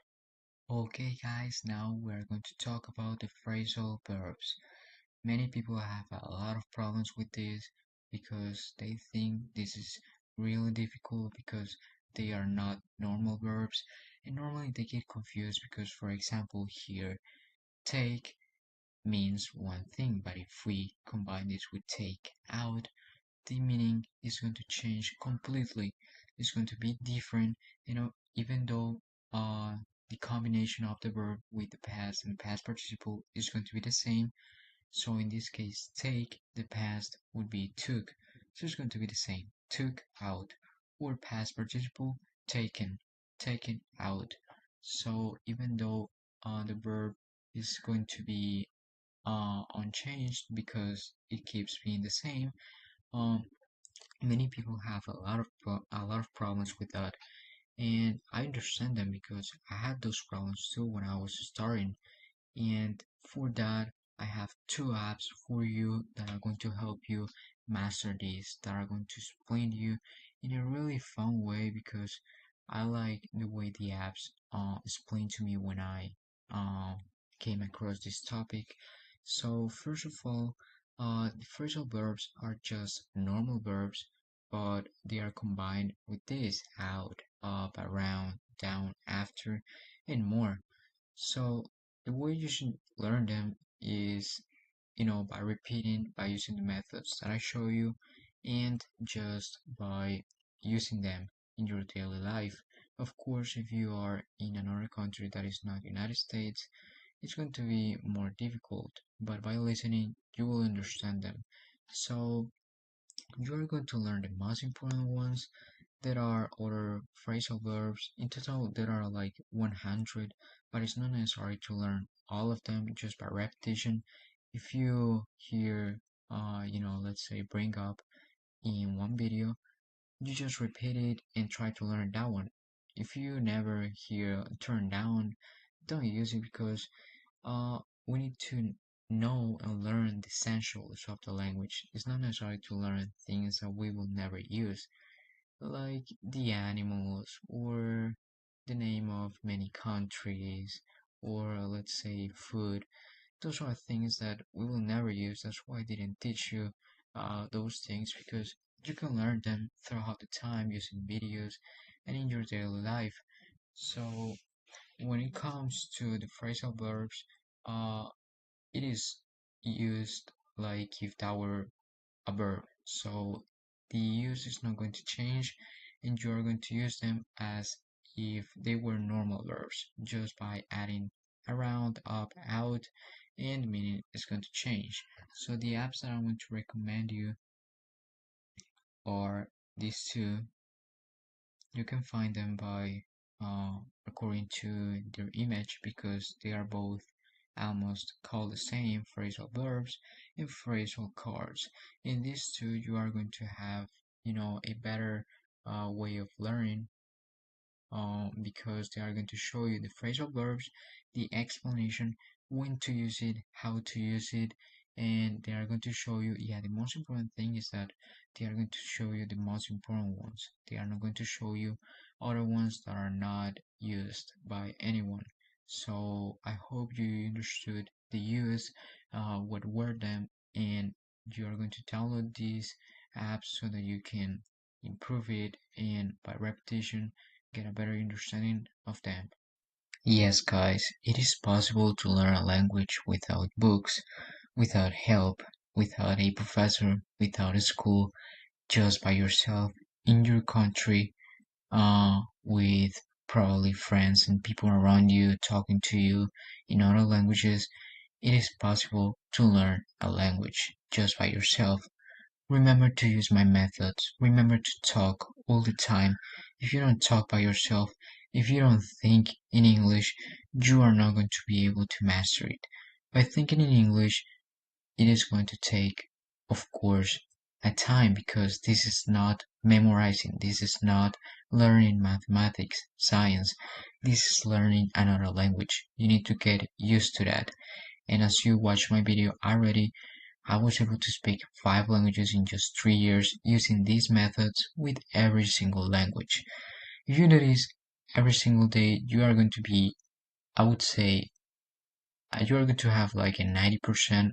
Okay, guys, now we're going to talk about the phrasal verbs. Many people have a lot of problems with this because they think this is really difficult because they are not normal verbs, and normally they get confused because, for example, here take means one thing, but if we combine this with take out, the meaning is going to change completely. It's going to be different, even though the combination of the verb with the past and past participle is going to be the same. So in this case, take, the past would be took. So it's going to be the same. Took out. Or past participle, taken. Taken out. So even though the verb is going to be unchanged because it keeps being the same. Um, Many people have a lot of problems with that, and I understand them because I had those problems too when I was starting. And for that, I have two apps for you that are going to help you master this, that are going to explain to you in a really fun way because I like the way the apps explain to me when I uh, came across this topic. So first of all, the phrasal verbs are just normal verbs, but they are combined with this: out, up, around, down, after, and more. So the way you should learn them is, by repeating, by using the methods that I show you, and just by using them in your daily life. Of course, if you are in another country that is not United States, it's going to be more difficult, but by listening, you will understand them. So you are going to learn the most important ones. There are other phrasal verbs. In total, there are like 100, but it's not necessary to learn all of them just by repetition. If you hear, let's say bring up in one video, you just repeat it and try to learn that one. If you never hear turn down, don't use it because we need to know and learn the essentials of the language. It's not necessary to learn things that we will never use, like the animals or the name of many countries, or let's say food. Those are things that we will never use. That's why I didn't teach you those things, because you can learn them throughout the time using videos and in your daily life. So when it comes to the phrasal verbs, uh, it is used like if that were a verb. So the use is not going to change, and you are going to use them as if they were normal verbs, just by adding around, up, out, and the meaning is going to change. So the apps that I'm going to recommend you are these two. You can find them by according to their image, because they are both almost called the same: phrasal verbs and phrasal cards. In these two, you are going to have, a better way of learning, because they are going to show you the phrasal verbs, the explanation, when to use it, how to use it, and they are going to show you, yeah, the most important thing is that they are going to show you the most important ones. They are not going to show you other ones that are not used by anyone. So I hope you understood the use, what were them, and you are going to download these apps so that you can improve it, and by repetition get a better understanding of them. Yes, guys, it is possible to learn a language without books, without help, without a professor, without a school, just by yourself in your country, with probably friends and people around you talking to you in other languages. It is possible to learn a language just by yourself. Remember to use my methods. Remember to talk all the time. If you don't talk by yourself, if you don't think in English, you are not going to be able to master it. By thinking in English, it is going to take, of course, a time, because this is not memorizing. This is not learning mathematics, science. This is learning another language. You need to get used to that. And as you watch my video already, I was able to speak 5 languages in just 3 years using these methods with every single language. If you do this every single day, you are going to be, I would say, you are going to have like a 90%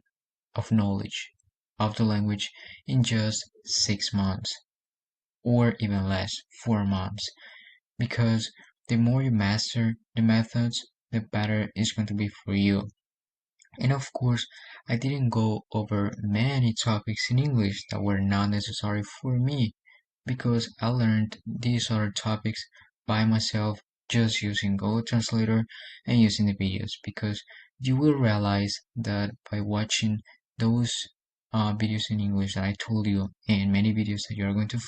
of knowledge of the language in just 6 months, or even less, 4 months. Because the more you master the methods, the better it's going to be for you. And of course, I didn't go over many topics in English that were not necessary for me, because I learned these other topics by myself, just using Google Translator and using the videos, because you will realize that by watching those videos in English that I told you, and many videos that you are going to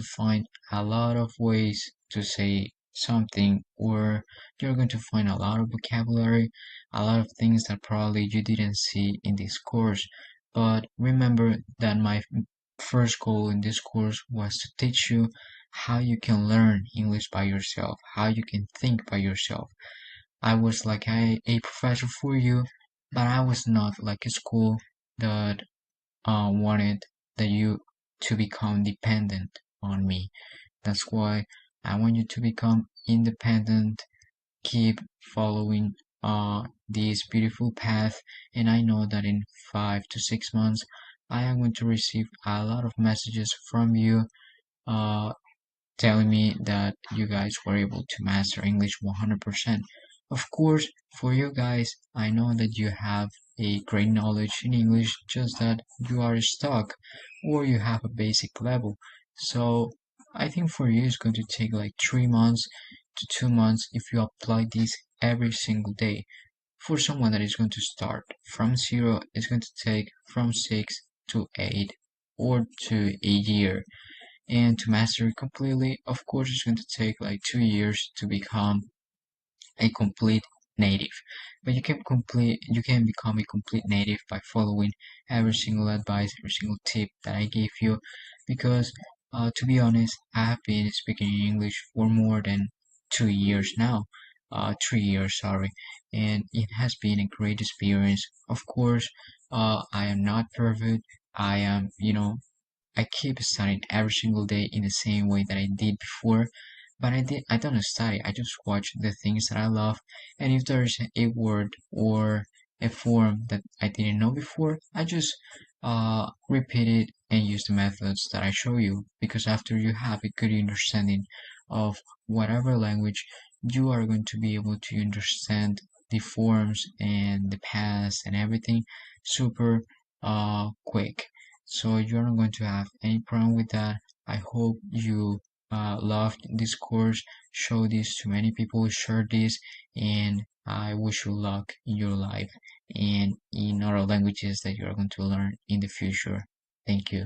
find a lot of ways to say something, or you're going to find a lot of vocabulary, a lot of things that probably you didn't see in this course. But remember that my first goal in this course was to teach you how you can learn English by yourself, how you can think by yourself. I was like a professor for you, but I was not like a school that wanted that you to become dependent on me. That's why I want you to become independent, keep following this beautiful path, and I know that in 5 to 6 months I am going to receive a lot of messages from you uh, telling me that you guys were able to master English 100%. Of course, for you guys, I know that you have a great knowledge in English, just that you are stuck or you have a basic level. So I think for you it's going to take like 3 months to 2 months if you apply this every single day. For someone that is going to start from zero, it's going to take from 6 to 8 or to a year. And to master it completely, of course, it's going to take like 2 years to become a complete native. But you can become a complete native by following every single advice, every single tip that I gave you. Because to be honest, I have been speaking English for more than 2 years now. 3 years, sorry, and it has been a great experience. Of course, I am not perfect. I am, I keep studying every single day in the same way that I did before, but I don't study. I just watch the things that I love, and if there's a word or a form that I didn't know before, I just repeat it and use the methods that I show you. Because after you have a good understanding of whatever language, you are going to be able to understand the forms and the past and everything super quick. So you're not going to have any problem with that. I hope you loved this course. Show this to many people, share this, and I wish you luck in your life and in other languages that you're going to learn in the future. Thank you.